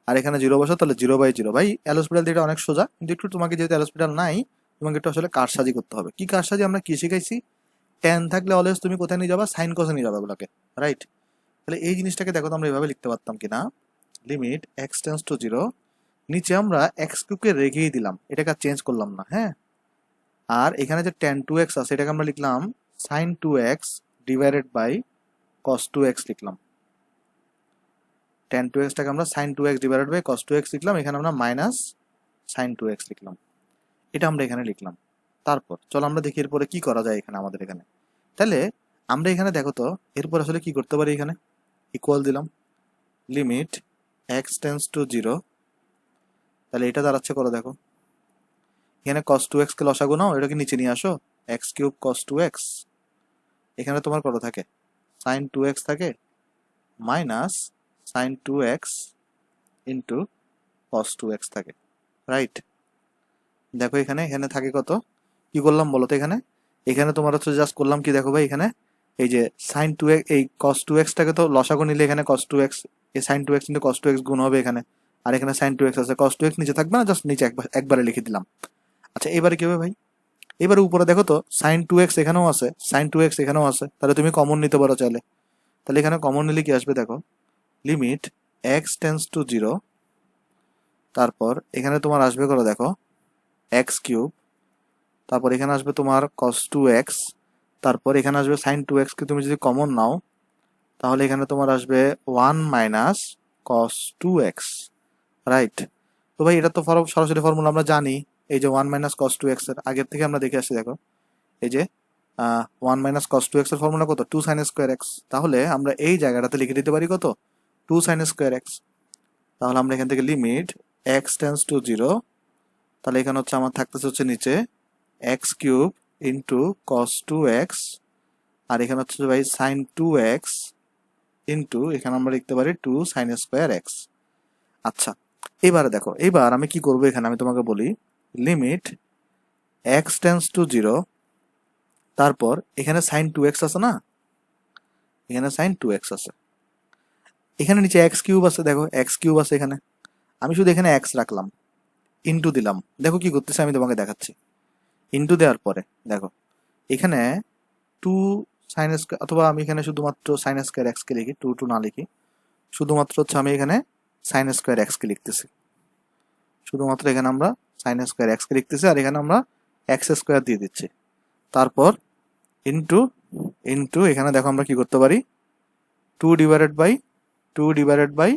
আর এখানে জিরো বসাও, তাহলে জিরো বাই জিরো। ভাই অ্যালোস্পিটাল দিয়ে এটা অনেক সোজা, কিন্তু একটু তোমাকে যেহেতু অ্যালোস্পিটাল নাই, তোমাকে একটু আসলে কারসাজি করতে হবে। কি কারসাজি আমরা কি শিখাইছি? টেন থাকলে অলওয়েজ তুমি কোথায় নিয়ে যাবা? সাইন কসে নিয়ে যাবে ওগুলোকে, রাইট? তাহলে এই জিনিসটাকে দেখো তো আমরা এইভাবে লিখতে পারতাম কিনা। Limit x tends to zero, নিচে আমরা এক্স কিউবকে রেখেই দিলাম, এটাকে আর চেঞ্জ করলাম না, হ্যাঁ। আর এখানে যে টেন টু এক্স আছে এটাকে আমরা লিখলাম sine two x divided by cos two x লিখলাম। টেন টু এক্সটাকে আমরা sine two x divided by cos two x লিখলাম, এখানে আমরা মাইনাস সাইন টু এক্স লিখলাম, এটা আমরা এখানে লিখলাম। তারপর চলো আমরা দেখি এরপরে কি করা যায় এখানে আমাদের এখানে। তাহলে আমরা এখানে দেখো তো এরপর আসলে কি করতে পারি। এখানে ইকুয়াল দিলাম limit x tends to zero, তাহলে এটা দাঁড়াচ্ছে করো দেখো, এখানে কস টু এক্স কে লসাগু নাও, এটাকে নিচে নিয়ে আসো, x cube cos two x, এখানে তোমার কত থাকে? সাইন টু এক্স থাকে minus sine two x into cos two x থাকে, রাইট? দেখো এখানে এখানে থাকে কত, কি করলাম বলো তো? এখানে এখানে তোমার হচ্ছে জাস্ট করলাম কি দেখো ভাই, এখানে এই যে সাইন টু এক্স, এই কস টু এক্সটাকে তো লসাগু নিলে এখানে কস টু এক্স, এই sine two x into cos two x গুণ হবে এখানে, আর এখানে সাইন টু এক্স আছে, কস টু এক্স নিচে থাকবে না, জাস্ট নিচে একবারে লিখে দিলাম। আচ্ছা এবারে কি হবে ভাই? এবারে উপরে দেখো তো সাইন টু এক্স এখানেও আছে, সাইন টু এক্স এখানেও আছে, তাহলে তুমি কমন নিতে পারো চাইলে। তাহলে এখানে কমন নিলে কি আসবে দেখো, limit x tends to zero, তারপর এখানে তোমার আসবে করো দেখো এক্স কিউব, তারপর এখানে আসবে তোমার কস টু এক্স, তারপর এখানে আসবে সাইন টু এক্স কে তুমি যদি কমন নাও তাহলে এখানে তোমার আসবে one minus cos two x, right? তো ভাই এটা তো সরাসরি ফর্মুলা আমরা জানি, এই যে one minus cos two x এর আগের থেকে আমরা দেখে আসছি দেখো, এই যে one minus cos two x এর ফর্মুলা কত? Two sine square x. তাহলে আমরা এই জায়গাটাতে লিখে দিতে পারি কত? Two sine square x. তাহলে আমরা এখান থেকে limit x tends to zero, তাহলে এখানে হচ্ছে আমার থাকতেছে হচ্ছে নিচে x cube into cos two x, আর এখানে হচ্ছে ভাই সাইন টু এক্স ইন্টু এখানে আমরা লিখতে পারি টু সাইন স্কোয়ার এক্স। আচ্ছা এবারে দেখো, এবার আমি কি করবো এখানে, আমি তোমাকে বলি limit x tends to zero, তারপর এখানে সাইন টু এক্স আছে না, এখানে সাইন টু এক্স আছে, এখানে নিচে এক্স কিউব আছে, দেখো এক্স কিউব আছে এখানে, আমি শুধু এখানে এক্স রাখলাম, ইন্টু দিলাম। দেখো কি করতেছে আমি তোমাকে দেখাচ্ছি। ইন্টু দেওয়ার পরে দেখো এখানে টু সাইন স্কোয়ার, অথবা আমি এখানে শুধুমাত্র সাইন স্কোয়ার এক্স কে লিখি, টু টু না লিখি, শুধুমাত্র হচ্ছে আমি এখানে সাইন স্কোয়ার এক্স কে লিখতেছি, শুধুমাত্র এখানে আমরা সাইন স্কোয়ার এক্স কে লিখতেছি, আর এখানে আমরা এক্স স্কোয়ার দিয়ে দিচ্ছি, তারপর ইন্টু ইন্টু এখানে দেখো আমরা কি করতে পারি, two divided by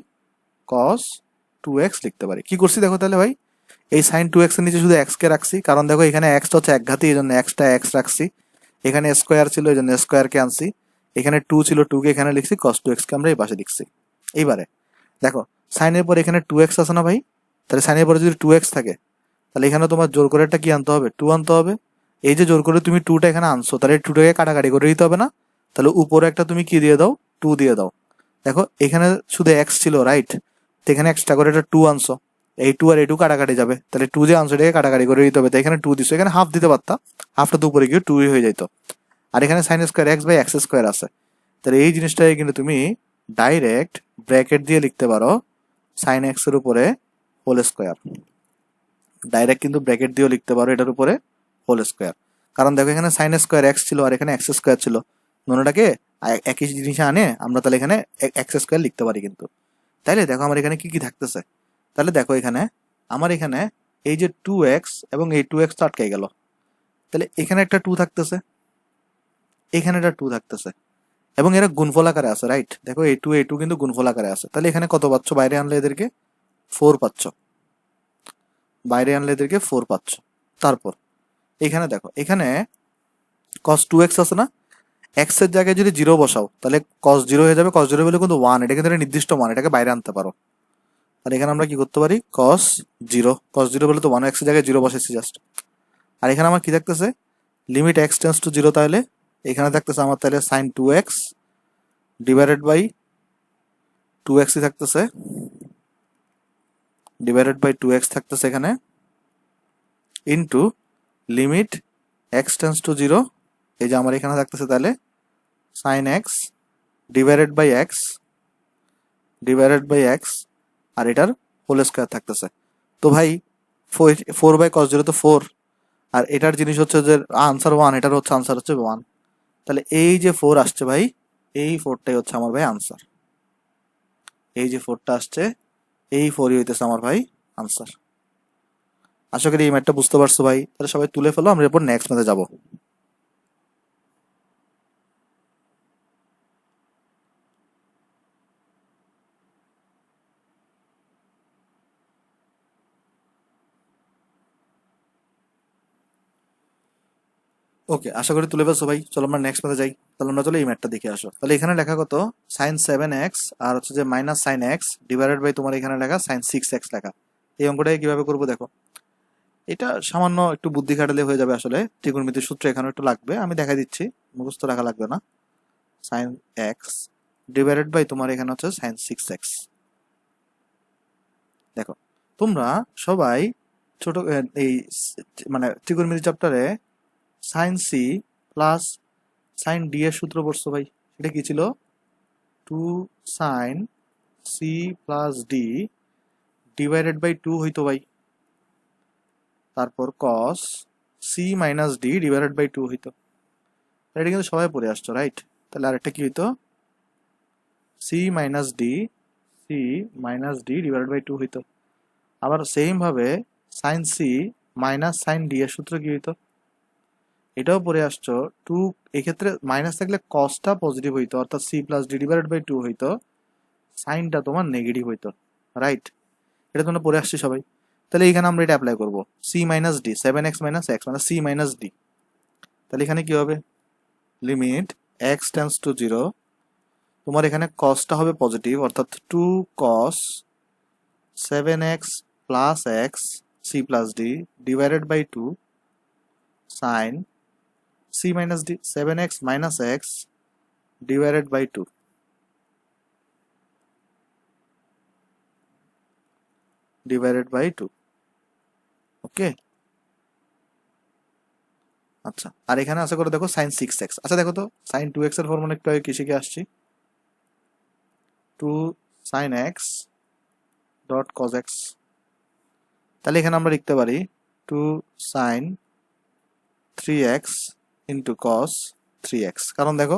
cos two x লিখতে পারি। কি করছি দেখো তাহলে ভাই, এই সাইন টু এক্স এর নিচে শুধু এক্স কে রাখছি, কারণ দেখো এখানে এক্সটা হচ্ছে একঘাতি, এই জন্য এক্সটা এক্স রাখছি, এখানে স্কোয়ার ছিল এই জন্য স্কোয়ার কে আনছি, এখানে টু ছিল টু কে এখানে লিখছি, কস টু এক্স কে আমরা এই পাশে লিখছি। এইবারে দেখো সাইনের পর এখানে টু এক্স আছে না ভাই, তাহলে সাইনের পরে যদি টু এক্স থাকে তাহলে এখানে তোমার জোর করে একটা কি আনতে হবে? টু আনতে হবে। এই যে জোর করে তুমি টুটা এখানে আনছো, তাহলে টুটাকে কাটাকাটি করে দিতে হবে না, তাহলে উপরে একটা তুমি কি দিয়ে দাও? টু দিয়ে দাও। দেখো এখানে শুধু এক্স ছিল, রাইট? তো এখানে এক্সট্রা করে একটা টু আনছো, এই টু আর এই টু কাটাকাটি যাবে, তাহলে টু যে আনছো এটাকে কাটাকাটি করে দিতে হবে, তাই এখানে টু দিছো, এখানে হাফ দিতে পারতা, হাফটা তো উপরে গিয়ে টুই হয়ে যেত। আর এখানে sine square x by x square আছে, তাহলে এই জিনিসটাকে কিন্তু তুমি ডাইরেক্ট ব্র্যাকেট দিয়ে লিখতে পারো সাইন এক্স এর উপরে হোল স্কোয়ার, ডাইরেক্ট কিন্তু ব্র্যাকেট দিয়েও লিখতে পারো এটার উপরে হোল স্কোয়ার। কারণ দেখো এখানে সাইন স্কোয়ার এক্স ছিল আর এখানে এক্স স্কোয়ার ছিল, দুটোটাকে একই জিনিসে আনে আমরা তাহলে এখানে এক্স স্কোয়ার লিখতে পারি কিন্তু। তাইলে দেখো আমার এখানে কি কি থাকতেছে, তাহলে দেখো এখানে আমার এখানে এই যে টু এক্স এবং এই টু এক্স তো আটকে গেল, তাহলে এখানে একটা টু থাকতেছে, এখানে একটা টু থাকতেছে, এবং এরা গুণফল আকারে আছে, রাইট? দেখো এই টু কিন্তু গুণফল আকারে আছে, তাহলে এখানে কত পাচ্ছ? বাইরে আনলে এদেরকে ফোর পাচ্ছ, বাইরে আনলে এদেরকে ফোর পাচ্ছ। তারপর এখানে দেখো এখানে কস টু এক্স আছে না, এক্স এর জায়গায় যদি জিরো বসাও তাহলে কস জিরো হয়ে যাবে, কস জিরো বলে কিন্তু ওয়ান, এটা কিন্তু একটা নির্দিষ্ট মান, এটাকে বাইরে আনতে পারো, আর এখানে আমরা কি করতে পারি, কস জিরো, কস জিরো বলে তো 1x এর জায়গায় জিরো বসেছি জাস্ট। আর এখানে আমার কি থাকতেছে, limit x tends to zero, তাহলে এখানে থাকতেছে আমার তাহলে sign 2x divided by 2x থাকতেছে, ডিভাইডেড বাই 2x থাকতেছে এখানে, into limit x tends to zero, এই যে আমার এখানে থাকতেছে তাহলে sine x divided by x, divided by x, আর এটার হোল স্কোয়ার থাকতেছে। তো ভাই 4 বাই কস জিরো তো 4, আর এটার জিনিস হচ্ছে যে আনসার 1, এটার হচ্ছে আনসার হচ্ছে 1, তাহলে এই যে 4 আসছে ভাই, এই 4টাই হচ্ছে আমার ভাই আনসার। এই যে 4টা আসছে, এই 4ই হইতেছে আমার ভাই আনসার। আশা করি এই ম্যাথটা বুঝতে পারছো ভাই। তাহলে সবাই তুলে ফেলো, আমরা এরপর নেক্সট ম্যাথে যাবো। ওকে, আশা করি তুলে ফেলছো ভাই। চলো আমরা নেক্সট ম্যাথে যাই। তাহলে আমরা চলো এই ম্যাথটা দেখে আসো। তাহলে এখানে লেখা কত, সাইন 7x আর হচ্ছে যে minus sine x divided by তোমার এখানে লেখা সাইন 6x লেখা। এই অঙ্কটাকে কিভাবে করবো দেখো, এটা সামান্য একটু বুদ্ধি খাটালে হয়ে যাবে। আসলে ত্রিকোণমিতির সূত্র এখানে একটু লাগবে, আমি দেখা দিচ্ছি, মুখস্থ রাখা লাগবে না। সাইন এক্স ডিভাইডেড বাই তোমার এখানে হচ্ছে সাইন 6x। দেখো তোমরা সবাই ছোট এই মানে ত্রিকোণমিতি চ্যাপ্টারে sine c plus sine d এর সূত্র পড়ছো ভাই। এটা কি ছিল, 2 sine c plus d divided by 2 হইতো ভাই, তারপর cos c minus d divided by 2 হইতো। এটা কিন্তু সবাই পড়ে আসছো, রাইট? তাহলে আরেকটা কি হইতো, c minus d divided by 2 হইতো। আবার সেম ভাবে sine c minus sine d এর সূত্র কি হইতো, এটাও পড়ে আসছো। 2 এক্ষেত্রে মাইনাস থাকলে কসটা পজিটিভ হইতো, অর্থাৎ c plus d divided by 2 হইতো, সাইনটা তোমার নেগেটিভ হইতো, রাইট? এটা তোমরা পড়ে আসছি সবাই। তাহলে এখানে আমরা এটা অ্যাপ্লাই করবো, c minus d, 7x minus x মানে সি মাইনাস ডি। তাহলে এখানে কি হবে, limit x tends to zero, তোমার এখানে কসটা হবে পজিটিভ, অর্থাৎ 2 cos 7x plus x c plus d divided by 2 sine c minus d 7x minus x divided by 2 divided by 2। Okay, আচ্ছা। আর এখানে আছে করে দেখো সাইন 6x। আচ্ছা দেখো তো সাইন 2x এর ফর্মুলা একটু আগে কি শিখে আসছি, 2 sine x dot cos x. তাহলে এখানে আমরা লিখতে পারি 2 sign 3x into cos 3x। কারণ দেখো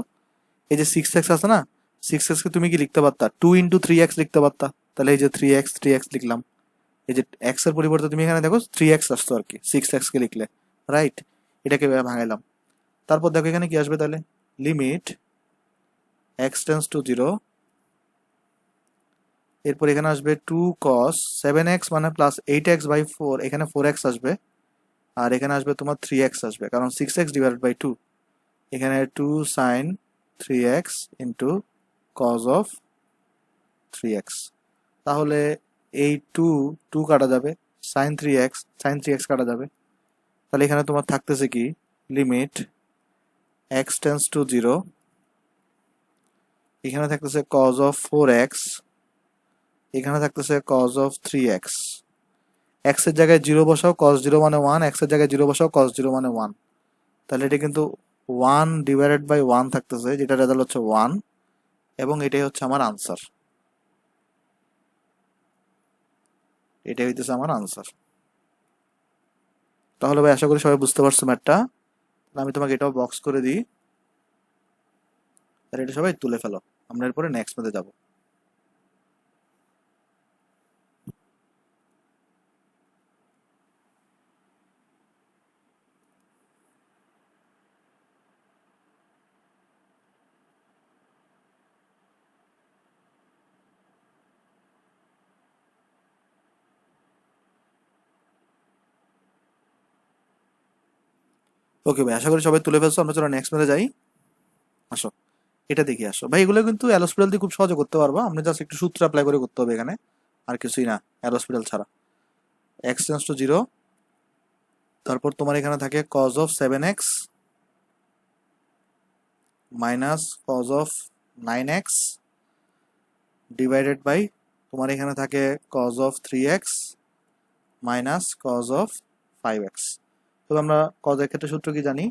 এই যে 6x আছে না, 6x কে তুমি কি লিখতে পারতা, 2 ইন্টু 3x লিখতে পারতা। তাহলে এই যে 3x লিখলাম, এই যে x এর পরিবর্তে তুমি এখানে দেখো 3x আসতো আর কি 6x কে লিখলে, রাইট? এটাকে ভাঙাইলাম। তারপর দেখো এখানে কি আসবে, তাহলে limit x tends to zero, এরপর এখানে আসবে 2 cos 7x মানে প্লাস 8x বাই 4, এখানে 4x আসবে, আর এখানে আসবে তোমার 3x আসবে, কারণ 6x ডিভাইডেড বাই 2। এখানে 2 sign 3x into cos of 3x। তাহলে এই 2 কাটা যাবে, সাইন 3x কাটা যাবে। তাহলে এখানে তোমার থাকতেছে কি, limit x tends to zero, এখানে থাকতেছে কজ অফ 4x, এখানে থাকতেছে কজ অফ 3x। x এর জায়গায় 0 বসাও, cos 0 মানে 1, x এর জায়গায় 0 বসাও, cos 0 মানে 1। তাহলে এটা কিন্তু 1 ডিভাইডেড বাই 1 থাকতেছে, যেটা রেজাল্ট হচ্ছে 1, এবং এটাই হচ্ছে আমার আনসার। এটাই হইতেছে আমার আনসার। তাহলে ভাই আশা করি সবাই বুঝতে পারছো ম্যাথটা। আমি তোমাকে এটাও বক্স করে দিই, আর এটা সবাই তুলে ফেলো, আমরা এরপরে নেক্সট ম্যাথে যাবো। ওকে ভাই, আশা করি সবাই তুলে ফেলছো, আমরা চলো নেক্সট ম্যাথে যাই। আসো, এটা দেখে আসো ভাই। এগুলো কিন্তু অ্যালোস্পিরাল দিয়ে খুব সহজে করতে পারবা, আমরা জাস্ট একটু সূত্র অ্যাপ্লাই করে করতে হবে এখানে। আর কিছুই না এল হসপিটাল ছাড়া। x টেন্স টু 0, তারপর তোমার এখানে থাকে cos of 7x মাইনাস cos of 9x divided by তোমার এখানে থাকে cos of 3x মাইনাস cos of 5x। তবে আমরা cos এর ক্ষেত্রে সূত্র কি জানি?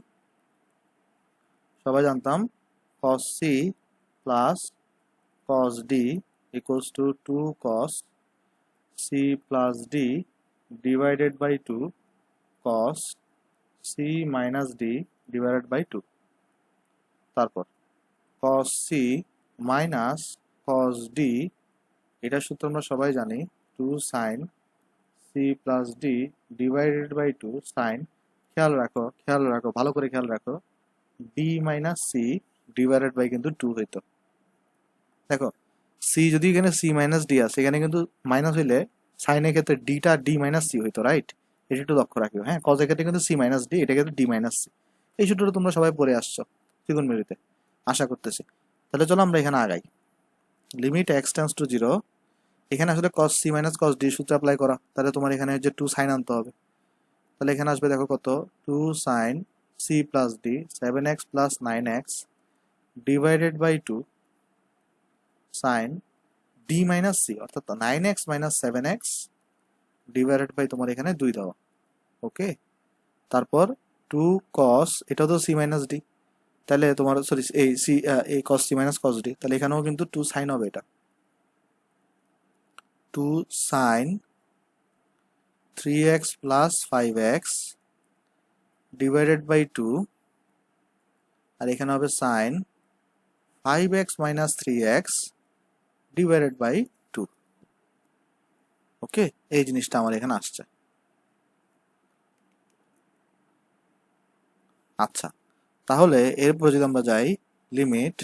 সবাই জানতাম cos c plus cos d equals to 2 cos c plus d divided by 2 cos c minus d divided by 2। তারপর cos c minus cos d, এটার সূত্র আমরা সবাই জানি 2 sin c plus d divided by 2 sin, খেয়াল রাখো ভালো করে খেয়াল রাখো, d minus c divided by কিন্তু 2 হইতো। দেখো c যদি এখানে c minus d আছে, এখানে কিন্তু মাইনাস হইলে সাইন এর ক্ষেত্রে ডিটা d minus c হইতো, রাইট? এটা একটু লক্ষ্য রাখিও। হ্যাঁ, cos এর ক্ষেত্রে কিন্তু c minus d, এটা কিন্তু d minus c। এই সূত্রটা তোমরা সবাই পড়ে আসছো ত্রিকোণমিতিতে, আশা করতেছি। তাহলে চলো আমরা এখানে আগাই। লিমিট x টেন্স টু 0, এখানে আসলে cos c minus cos d সূত্র অ্যাপ্লাই করা, তাহলে তোমার এখানে যে 2 sin আনতে হবে। তাহলে এখানে আসবে দেখো কত, 2 sin c plus d 7x plus 9x divided by 2 sin d minus c, অর্থাৎ 9x minus 7x divided by তোমার এখানে 2 দেওয়া। ওকে, তারপর 2 cos, এটা তো c minus d, তাহলে তোমার সরি এই cos c minus cos d, তাহলে এখানেও কিন্তু 2 sin হবে। এটা 2 sin 3x plus 5x divided by 2, আর এখানে হবে sin 5x minus 3x divided by 2। Okay, এই জিনিসটা আমার এখানে আসছে। আচ্ছা, তাহলে এরপর যদি আমরা যাই লিমিট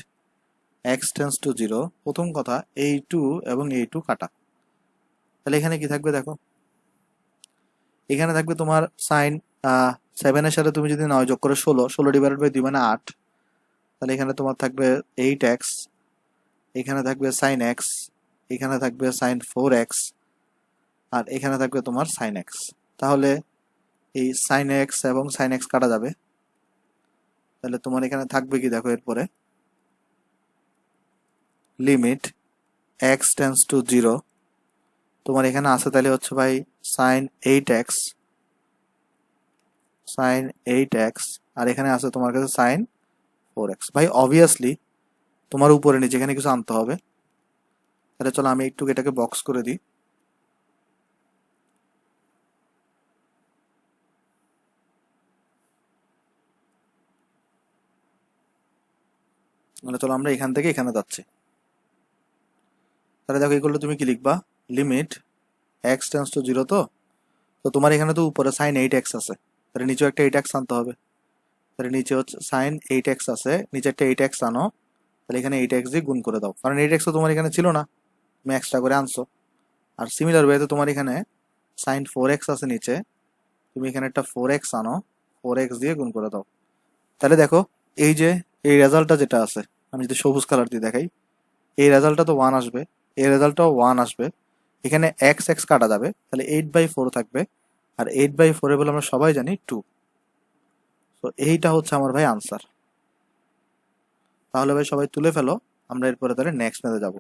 x টেন্স টু 0, প্রথম কথা এই 2 এবং এই 2 কাটা, তাহলে এখানে কি থাকবে দেখো, এখানে থাকবে তোমার সাইন 7 এর সাথে তুমি যদি 9 যোগ করে 16 ডিভাইডেড বাই 2 মানে 8, তাহলে এখানে তোমার থাকবে 8x, এখানে থাকবে sin x, এখানে থাকবে sin 4x, আর এখানে থাকবে তোমার sin x। তাহলে এই sin x এবং sin x কাটা যাবে, তাহলে তোমার এখানে থাকবে কি দেখো, এরপরে লিমিট x টেন্স টু 0, তোমার এখানে আছে তাহলে হচ্ছে ভাই sin 8x, আর এখানে আছে তোমার কাছে sin 4x। ভাই অবভিয়াসলি তোমার উপরে নিচে এখানে কিছু আনতে হবে, তাহলে চলো আমি একটু এটাকে বক্স করে দিই। তাহলে চলো আমরা এখান থেকে এখানে যাচ্ছি। তাহলে দেখো এগুলো তুমি কি লিখবা, লিমিট x টেন্স টু 0, তো তোমার এখানে তো উপরে sin 8x আছে, তাহলে নিচেও একটা 8x আনতে হবে, তাহলে নিচে হচ্ছে sin 8x আছে, নিচে একটা 8x আনো, তাহলে এখানে 8x দিয়ে গুণ করে দাও, কারণ 8x তো তোমার এখানে ছিল না, তুমি এক্সট্রা করে আনছো। আর সিমিলার ওয়েতে তোমার এখানে sin 4x আছে নিচে, তুমি এখানে একটা 4x আনো, 4x দিয়ে গুণ করে দাও। তাহলে দেখো এই যে এই রেজাল্টটা যেটা আছে, আমি যদি সবুজ কালার দিয়ে দেখাই, এই রেজাল্টটা তো 1 আসবে, এই রেজাল্টটাও 1 আসবে, এখানে x x কাটা যাবে, তাহলে 8/4 থাকবে, আর 8/4 বলে আমরা সবাই জানি 2। তো এইটা হচ্ছে আমার ভাই আনসার। তাহলে ভাই সবাই তুলে ফেলো, আমরা এরপরে তাহলে নেক্সট ম্যাথে যাব।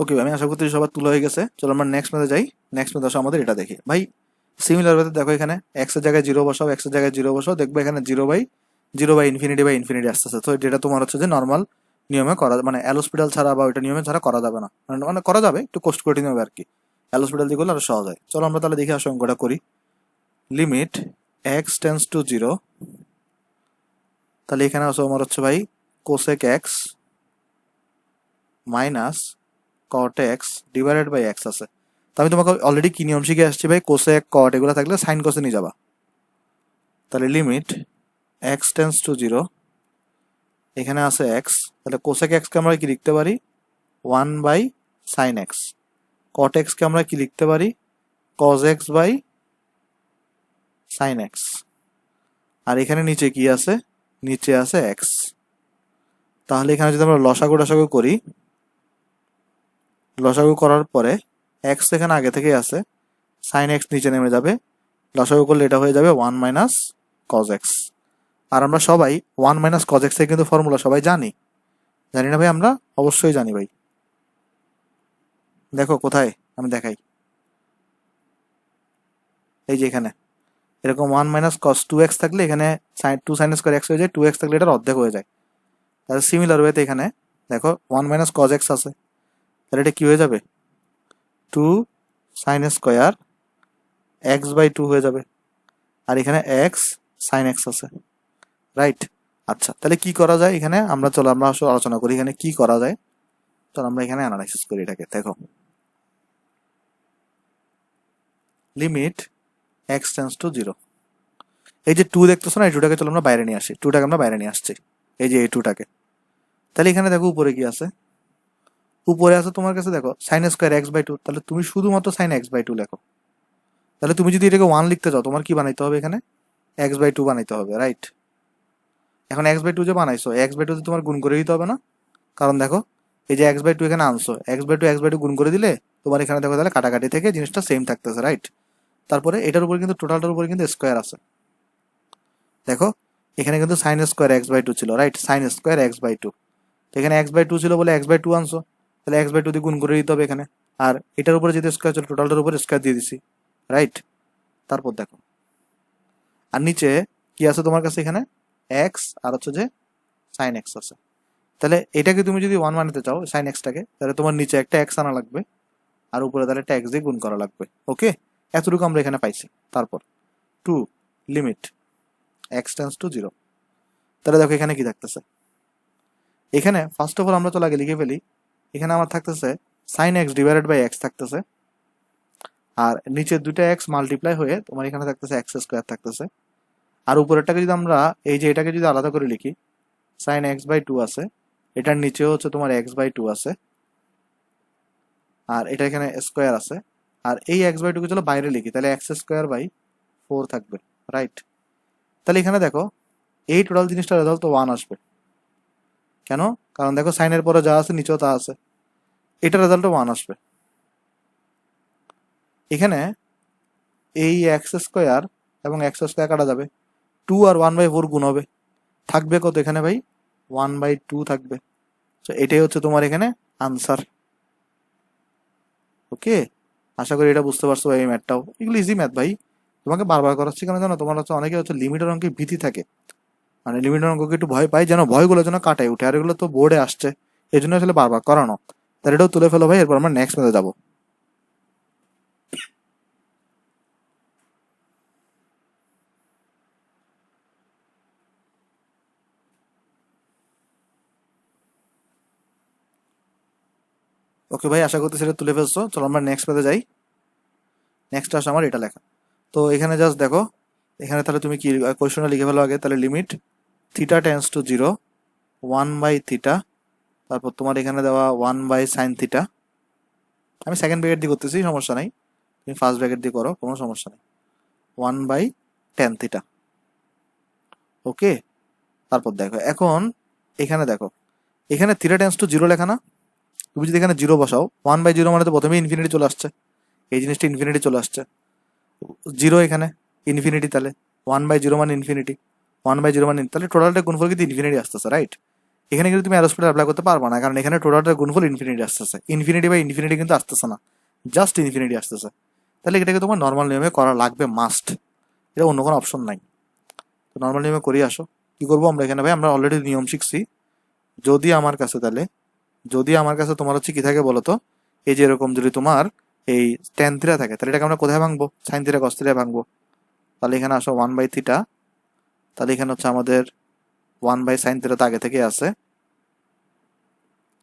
ওকে, আমি আশা করছি সবার তুলে হয়ে গেছে। চলো আমরা নেক্সট ম্যাথে যাই। নেক্সট ম্যাথ আসো আমাদের এটা দেখি ভাই, সিমিলার ওয়েতে দেখো এখানে এক্স এর জায়গায় 0 বসাও, এক্স এর জায়গায় 0 বসাও, দেখবে এখানে 0/0 ইনফিনিটি আসতেছে। তো যেটা তোমার হচ্ছে যে নর্মাল নিয়মে করা, মানে এলহসপিটাল ছাড়া বা ওইটা নিয়মে ছাড়া করা যাবে না, মানে করা যাবে একটু কষ্ট কঠিন হবে আর কি, এলহসপিটাল দিয়ে করলে আরো সহজ হয়। চলো আমরা তাহলে দেখি আসো অঙ্কটা করি। লিমিট x টেন্স টু 0, তাহলে এখানে আসো আমার হচ্ছে ভাই cosec x minus cot x divided by x আছে। তো আমি তোমাকে অলরেডি কি নিয়ম শিখে আসছি ভাই, কোসেক কট এগুলো থাকলে সাইন কোসে নিয়ে যাবা। তাহলে লিমিট x টেন্স টু 0, এখানে আছে x, তাহলে কোসেক x কে আমরা কি লিখতে পারি 1/sin x, cot x কে আমরা কি লিখতে পারি cos x/sin x। আর এখানে নিচে কি আছে, নিচে আছে এক্স। তাহলে এখানে যদি আমরা লসাগু টসাগু করি, লসাগু করার পরে এক্স এখানে আগে থেকেই আছে, সাইন এক্স নিচে নেমে যাবে, লসাগু করলে এটা হয়ে যাবে 1 মাইনাস কজ এক্স। আর আমরা সবাই 1 মাইনাস কজ এক্স এর কিন্তু ফর্মুলা সবাই জানি, জানি না ভাই? আমরা অবশ্যই জানি ভাই। দেখো কোথায়, আমি দেখাই, এই যে এখানে এরকম 1 মাইনাস কস 2x থাকলে এখানে সাইন 2 সাইন স্কোয়ার এক্স হয়ে যায়, 2x থাকলে এটার অর্ধেক হয়ে যায়। তাহলে সিমিলার ওয়েতে এখানে দেখো 1 মাইনাস কজ এক্স আছে, তাহলে এটা কি হয়ে যাবে, 2 সাইন স্কোয়ার এক্স বাই 2 হয়ে যাবে। আর এখানে এক্স সাইন এক্স আছে, রাইট? আচ্ছা, তাহলে কি করা যায় এখানে, আমরা চলো আমরা আসলে আলোচনা করি এখানে কি করা যায়। চলো আমরা এখানে অ্যানালাইসিস করি এটাকে। দেখো, লিমিট এক্স টেন্স টু 0। এই যে 2 দেখতেছো না, এই 2টাকে চলো আমরা বাইরে নিয়ে আসি, 2টাকে আমরা বাইরে নিয়ে আসছি, এই যে এই 2টাকে। তাহলে এখানে দেখো উপরে কি আছে, উপরে আছে তোমার কাছে দেখো সাইন স্কোয়ার এক্স বাই 2, তাহলে তুমি শুধুমাত্র সাইন এক্স বাই 2 লেখো। তাহলে তুমি যদি এটাকে 1 লিখতে চাও, তোমার কি বানাইতে হবে, এখানে এক্স বাই 2 বানাইতে হবে, রাইট? এখন এক্স বাই 2 যে বানাইছো, এক্স বাই 2 তোমার গুণ করে দিতে হবে না? কারণ দেখো এই যে এক্স বাই 2 এখানে আনছো, এক্স বাই 2 গুণ করে দিলে তোমার এখানে দেখো তাহলে কাটাকাটি থেকে জিনিসটা সেম থাকতেছে, রাইট? তারপরে এটার উপরে কিন্তু টোটালটার উপরে কিন্তু স্কোয়ার আছে। দেখো এখানে কিন্তু সাইন স্কোয়ার এক্স বাই 2 ছিল, right? Sine square x by 2, তো এখানে এক্স বাই 2 ছিল বলে এক্স বাই 2 আনছো, তাহলে এক্স বাই 2 দিয়ে গুণ করে দিতে হবে এখানে। আর এটার উপরে যেহেতু স্কোয়ার ছিল, টোটালটার উপরে স্কোয়ার দিয়ে দিছি, রাইট? তারপর দেখো আর নিচে কি আছে তোমার কাছে, এখানে এক্স আর হচ্ছে যে সাইন এক্স আছে। তাহলে এটাকে তুমি যদি 1 বানাতে চাও সাইন এক্সটাকে, তাহলে তোমার নিচে একটা এক্স আনা লাগবে, আর উপরে তাহলে একটা এক্স দিয়ে গুণ করা লাগবে। ওকে, এতটুকু আমরা এখানে পাইছি। তারপর 2 লিমিট এক্স টেন্স টু 0। তাহলে দেখো এখানে কি থাকতেছে, এখানে ফার্স্ট অফ অল আমরা তো আগে লিখে ফেলি, এখানে আমার থাকতেছে sine x divided by x থাকতেছে, আর নিচে দুইটা এক্স মাল্টিপ্লাই হয়ে তোমার এখানে থাকতেছে এক্স স্কোয়ার থাকতেছে। আর উপরেরটাকে যদি আমরা এই যে এটাকে যদি আলাদা করে লিখি, সাইন এক্স বাই 2 আছে, এটার নিচেও হচ্ছে তোমার এক্স বাই 2 আছে, আর এটা এখানে স্কোয়ার আছে। আর এই এক্স বাই 2 কে চলো বাইরে লিখি, তাহলে এক্স স্কোয়ার বাই 4 থাকবে, রাইট? তাহলে এখানে দেখো এই টোটাল জিনিসটা রেজাল্ট তো 1 আসবে। কেন? কারণ দেখো সাইনের পরে যা আছে নিচেও তা আছে, এটা রেজাল্টও 1 আসবে। এখানে এই এক্স স্কোয়ার এবং এক্স স্কোয়ার কাটা যাবে, 2 আর 1/4 গুণ হবে, থাকবে কত এখানে ভাই, 1/2 থাকবে। তো এটাই হচ্ছে তোমার এখানে আনসার। ওকে, আশা করি এটা বুঝতে পারছো এই ম্যাথটাও, এগুলো ইজি ম্যাথ ভাই। তোমাকে বারবার করাচ্ছি কেন জানো, তোমার হচ্ছে অনেকে হচ্ছে লিমিটের অঙ্কে ভীতি থাকে, মানে লিমিটের অঙ্ককে একটু ভয় পাই, যেন ভয়গুলো যেন কাটায় উঠে, আর এগুলো তো বোর্ডে আসছে, এই জন্য আসলে বারবার করানো। তাহলে এটাও তুলে ফেলো ভাই, এরপর আমরা নেক্সট ম্যাথে যাবো। ওকে ভাই, আশা করতে সেটা তুলে ফেলছো, চলো আমরা নেক্সট ম্যাথে যাই। নেক্সট আসে আমার এটা লেখা। তো এখানে জাস্ট দেখো, এখানে তাহলে তুমি কি কোয়েশ্চনটা লিখে ফেলো আগে, তাহলে লিমিট থিটা টেন্স টু 0 1/θ, তারপর তোমার এখানে দেওয়া 1/sin θ। আমি সেকেন্ড ব্র্যাকেট দিয়ে করতেছি, সমস্যা নাই, তুমি ফার্স্ট ব্র্যাকেট দিয়ে করো, কোনো সমস্যা নেই। 1/tan θ। ওকে, তারপর দেখো এখন এখানে দেখো, এখানে থিটা টেন্স টু 0 লেখা না, তুমি যদি এখানে 0 বসাও, 1/0 মানে তো প্রথমে ইনফিনিটি চলে আসছে, এই জিনিসটা ইনফিনিটি চলে আসছে, 0 এখানে ইনফিনিটি, তাহলে 1/0 মানে ইনফিনিটি, 1/0 মানে তাহলে টোটালটা গুণফল কিন্তু ইনফিনিটি আসতেছে, রাইট? এখানে কিন্তু তুমি অ্যারোস্পেড অ্যাপ্লাই করতে পারবা না, কারণ এখানে টোটালটা গুণফল ইনফিনিটি আসতেছে, ইনফিনিটি বাই ইনফিনিটি কিন্তু আসতেছে না, জাস্ট ইনফিনিটি আসতেছে। তাহলে এটাকে তোমার নর্মাল নিয়মে করা লাগবে মাস্ট, এটা অন্য কোনো অপশন নাই। তো নর্মাল নিয়মে করি আসো। কি করবো আমরা এখানে ভাই, আমরা অলরেডি নিয়ম শিখছি। যদি আমার কাছে তাহলে, যদি আমার কাছে তোমার হচ্ছে কি থাকে বলো তো, এই যে এরকম যদি তোমার এই tan θ থাকে, তাহলে এটাকে আমরা কোথায় ভাঙবো, sin θ cos θ ভাঙবো। তাহলে এখানে আসো 1/θ, তাহলে এখানে হচ্ছে আমাদের 1/sin θ তো আগে থেকে আছে,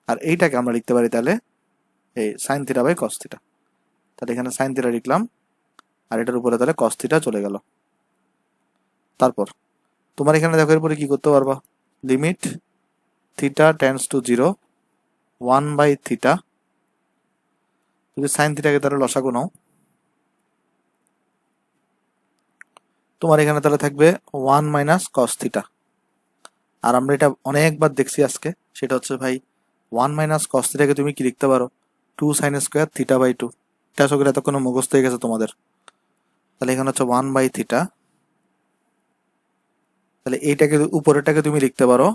আর এইটাকে আমরা লিখতে পারি তাহলে এই sin θ বাই cos θ। তাহলে এখানে sin θ লিখলাম, আর এটার উপরে তাহলে cos θ চলে গেল। তারপর তোমার এখানে দেখো এরপরে কি করতে পারবা, লিমিট থিটা টেন্স টু 0 1/θ, যদি sin θ কে তাহলে লসাগু নাও, তোমার এখানে তাহলে থাকবে 1 মাইনাস কস থিটা। আর আমরা এটা অনেকবার দেখছি আজকে, সেটা হচ্ছে ভাই 1 মাইনাস কস থিটাকে তুমি কি লিখতে পারো, 2 সাইন স্কোয়ার থিটা বাই 2। এটা আশা করি এতক্ষণ মুখস্থ হয়ে গেছে তোমাদের। তাহলে এখানে হচ্ছে 1 বাই থিটা। তাহলে এইটাকে উপরেরটাকে তুমি লিখতে পারো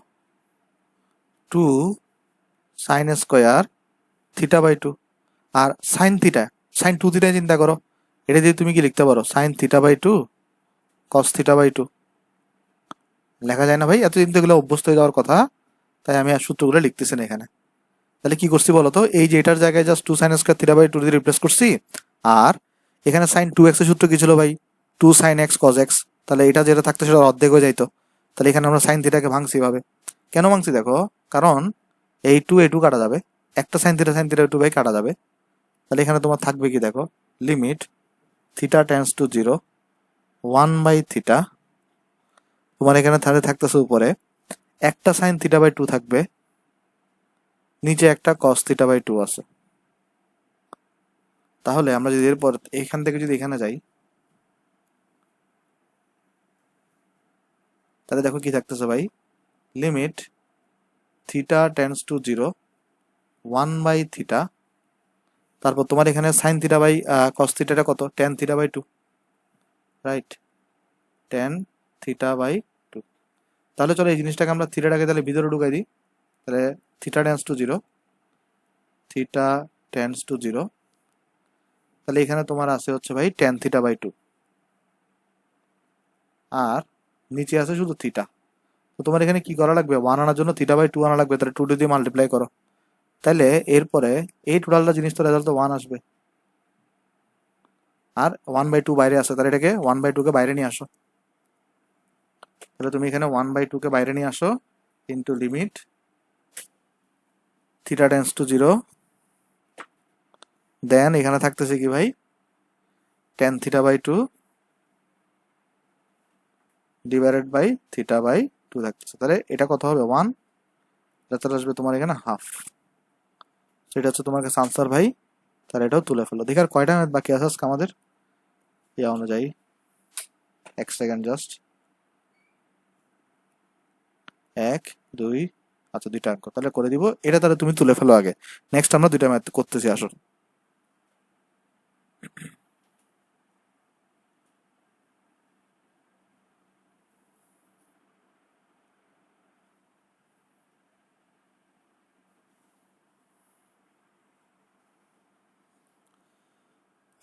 2 সাইন স্কোয়ার থিটা বাই 2। আর সাইন থিটা, সাইন 2 থিটা চিন্তা করো, এটা দিয়ে তুমি কি লিখতে পারো, sine theta by 2 cos theta by 2। লেখা যায় না ভাই, এতদিন তো এগুলো অভ্যস্ত হয়ে যাওয়ার কথা, তাই আমি আর সূত্রগুলো লিখতেছি না এখানে। তাহলে কি করছি বলতো, এই যে এটার জায়গায় just 2 sine square theta by 2 দিয়ে রিপ্লেস করছি। আর এখানে সাইন 2x এর সূত্র কি ছিল ভাই, 2 সাইন x cos x। তাহলে এটা যেটা থাকতো সেটা অর্ধেক হয়ে যাইতো। তাহলে এখানে আমরা সাইন থিটাকে ভাঙছি ভাবে। কেন ভাঙছি দেখো, কারণ এই 2 এই 2 কাটা যাবে, একটা সাইন থিটা 2 বাই কাটা যাবে। তাহলে এখানে তোমার থাকবে কি দেখো, limit theta tends to 0 1 by theta. তোমার এখানে তাহলে থাকতেছে উপরে একটা সাইন থিটা বাই 2 থাকবে, নিচে একটা কস থিটা বাই 2 আছে। তাহলে আমরা যদি এরপর এখান থেকে যদি এখানে যাই, তাহলে দেখো কি থাকতেছে ভাই, limit theta tends to 0 1 by theta. তারপর তোমার এখানে সাইন থিটা বাই কস থিটাটা কত, tan theta by 2, right, tan theta by 2। তাহলে চলো এই জিনিসটাকে আমরা থিটাটাকে তাহলে ভিতরে ঢুকাই দিই। তাহলে theta tends to 0, theta tends to 0। তাহলে এখানে তোমার আছে হচ্ছে ভাই টেন থিটা বাই 2, আর নিচে আছে শুধু থিটা। তো তোমার এখানে কি করা লাগবে, 1 আনার জন্য থিটা বাই 2 আনা লাগবে, তাহলে 2 দিয়ে মাল্টিপ্লাই করো। তাহলে এরপরে এই টোটালটা জিনিস তো রেজাল্ট তো 1 আসবে। আর 1 বাই 2 বাইরে আসে, তাহলে এটাকে 1 বাই 2 কে বাইরে নিয়ে আসো। তাহলে তুমি এখানে 1 বাই 2 কে বাইরে নিয়ে আসো, into limit theta tends to 0, then এখানে থাকতেছে কি ভাই, tan theta by 2 divided by theta by 2 থাকতেছে। তাহলে এটা কত হবে, 1, এটা আসবে তোমার এখানে হাফ। সেটা হচ্ছে তোমার কাছে আনসার ভাই। তাহলে এটাও তুলে ফেলো। দেখি আর কয়টা ম্যাথ বাকি আছে আজকে আমাদের, ইয়া অনুযায়ী, 1 সেকেন্ড জাস্ট, 1 2, আচ্ছা 2টা অঙ্ক তাহলে করে দিব। এটা তাহলে তুমি তুলে ফেলো আগে, নেক্সট আমরা 2টা ম্যাথ করতেছি আসো।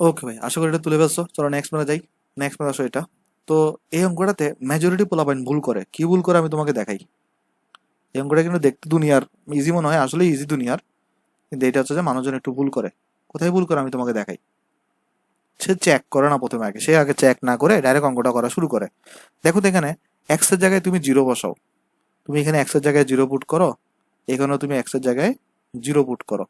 ওকে ভাই, আশা করি এটা তুলে ফেলছো। চলো নেক্সট ম্যাথে যাই। নেক্সট ম্যাথ আসো এটা। তো এই অঙ্কটাতে মেজরিটি পোলাপাইন ভুল করে, কি ভুল করে আমি তোমাকে দেখাই। এই অঙ্কটা কিন্তু দেখতে দুনিয়ার ইজি মনে হয়, আসলে ইজি দুনিয়ার, কিন্তু এটা হচ্ছে যে মানুষজন একটু ভুল করে। কোথায় ভুল করে আমি তোমাকে দেখাই। সে চেক করে না প্রথমে, আগে সে আগে চেক না করে ডাইরেক্ট অঙ্কটা করা শুরু করে। দেখো তো এখানে এক্স এর জায়গায় তুমি 0 বসাও, তুমি এখানে এক্স এর জায়গায় 0 পুট করো, এখানেও তুমি এক্স এর জায়গায় 0 পুট করো।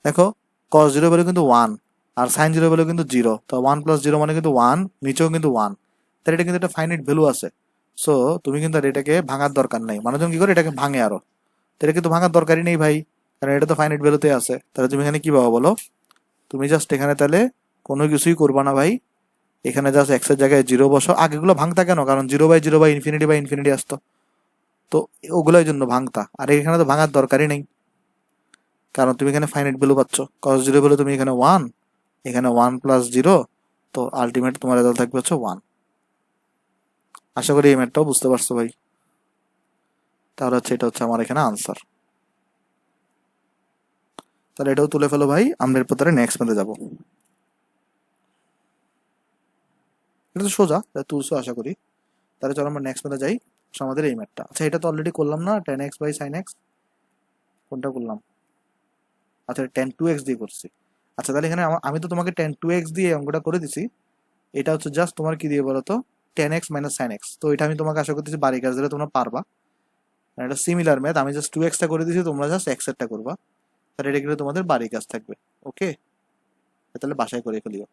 দেখো cos 0 ভ্যালু কিন্তু 1, আর sin 0 ভ্যালু কিন্তু 0, তো 1 প্লাস 0 মানে কিন্তু 1, নিচেও কিন্তু 1। তাহলে এটা কিন্তু একটা ফাইনাইট ভ্যালু আছে। সো তুমি কিন্তু আর এটাকে ভাঙার দরকার নাই। মানুষজন কি করে, এটাকে ভাঙে আরো। তো এটা কিন্তু ভাঙার দরকারই নেই ভাই, কারণ এটা তো ফাইনাইট ভ্যালুতে আছে। তাহলে তুমি এখানে কি পাবো বলো, তুমি জাস্ট এখানে তাহলে কোনো কিছুই করবা না ভাই, এখানে জাস্ট এক্স এর জায়গায় 0 বসো। আগেগুলো ভাঙতা কেন, কারণ 0/0 বাই ইনফিনিটি আসতো, তো ওগুলোর জন্য ভাঙতা। আর এখানে তো ভাঙার দরকারই নেই, কারণ তুমি এখানে ফাইনাইট ভ্যালু পাচ্ছ। cos 0 ভ্যালু তুমি এখানে 1, এখানে 1 প্লাস 0, তো আলটিমেট তোমার রেজাল্ট থাকবে হচ্ছে 1। আশা করি এই ম্যাথটাও বুঝতে পারছো ভাই। তাহলে হচ্ছে এটা হচ্ছে আমার এখানে আনসার। তাহলে এটাও তুলে ফেলো ভাই, আমরা এরপর তাহলে নেক্সট ম্যাথে যাবো। এটা তো সোজা, এটা তুলছো আশা করি। তাহলে চলো আমরা নেক্সট ম্যাথে যাই। আমাদের এই ম্যাথটা, আচ্ছা এটা তো অলরেডি করলাম না, tan x by sin x, কোনটা করলাম, আচ্ছা tan 2x দিয়ে করছি। আচ্ছা তাহলে এখানে আমি তো তোমাকে tan 2x দিয়ে অঙ্কটা করে দিছি। এটা হচ্ছে জাস্ট তোমার কি দিয়ে বলো তো, tan x minus sin x। তো এটা আমি তোমাকে আশা করতেছি বাড়ি কাজ দিলে তোমরা পারবা, এটা সিমিলার ম্যাথ। আমি জাস্ট 2x টা করে দিছি, তোমরা জাস্ট x এরটা করবা। তাহলে এটা কিন্তু তোমাদের বাড়ি কাজ থাকবে। ওকে, তাহলে বাসায় করে ফেলিও।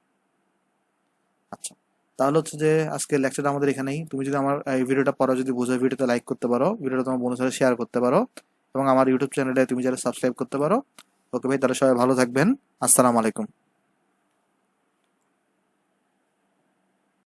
আচ্ছা, তাহলে হচ্ছে যে আজকে লেকচারটা আমাদের এখানেই। তুমি যদি আমার এই ভিডিওটা পড়া যদি বুঝো, ভিডিওতে লাইক করতে পারো, ভিডিওটা তোমার বন্ধুদের সাথে শেয়ার করতে পারো, এবং আমার ইউটিউব চ্যানেলে তুমি যারা সাবস্ক্রাইব করতে পারো। ওকে ভাই, তাহলে সবাই ভালো থাকবেন। আসসালামু আলাইকুম।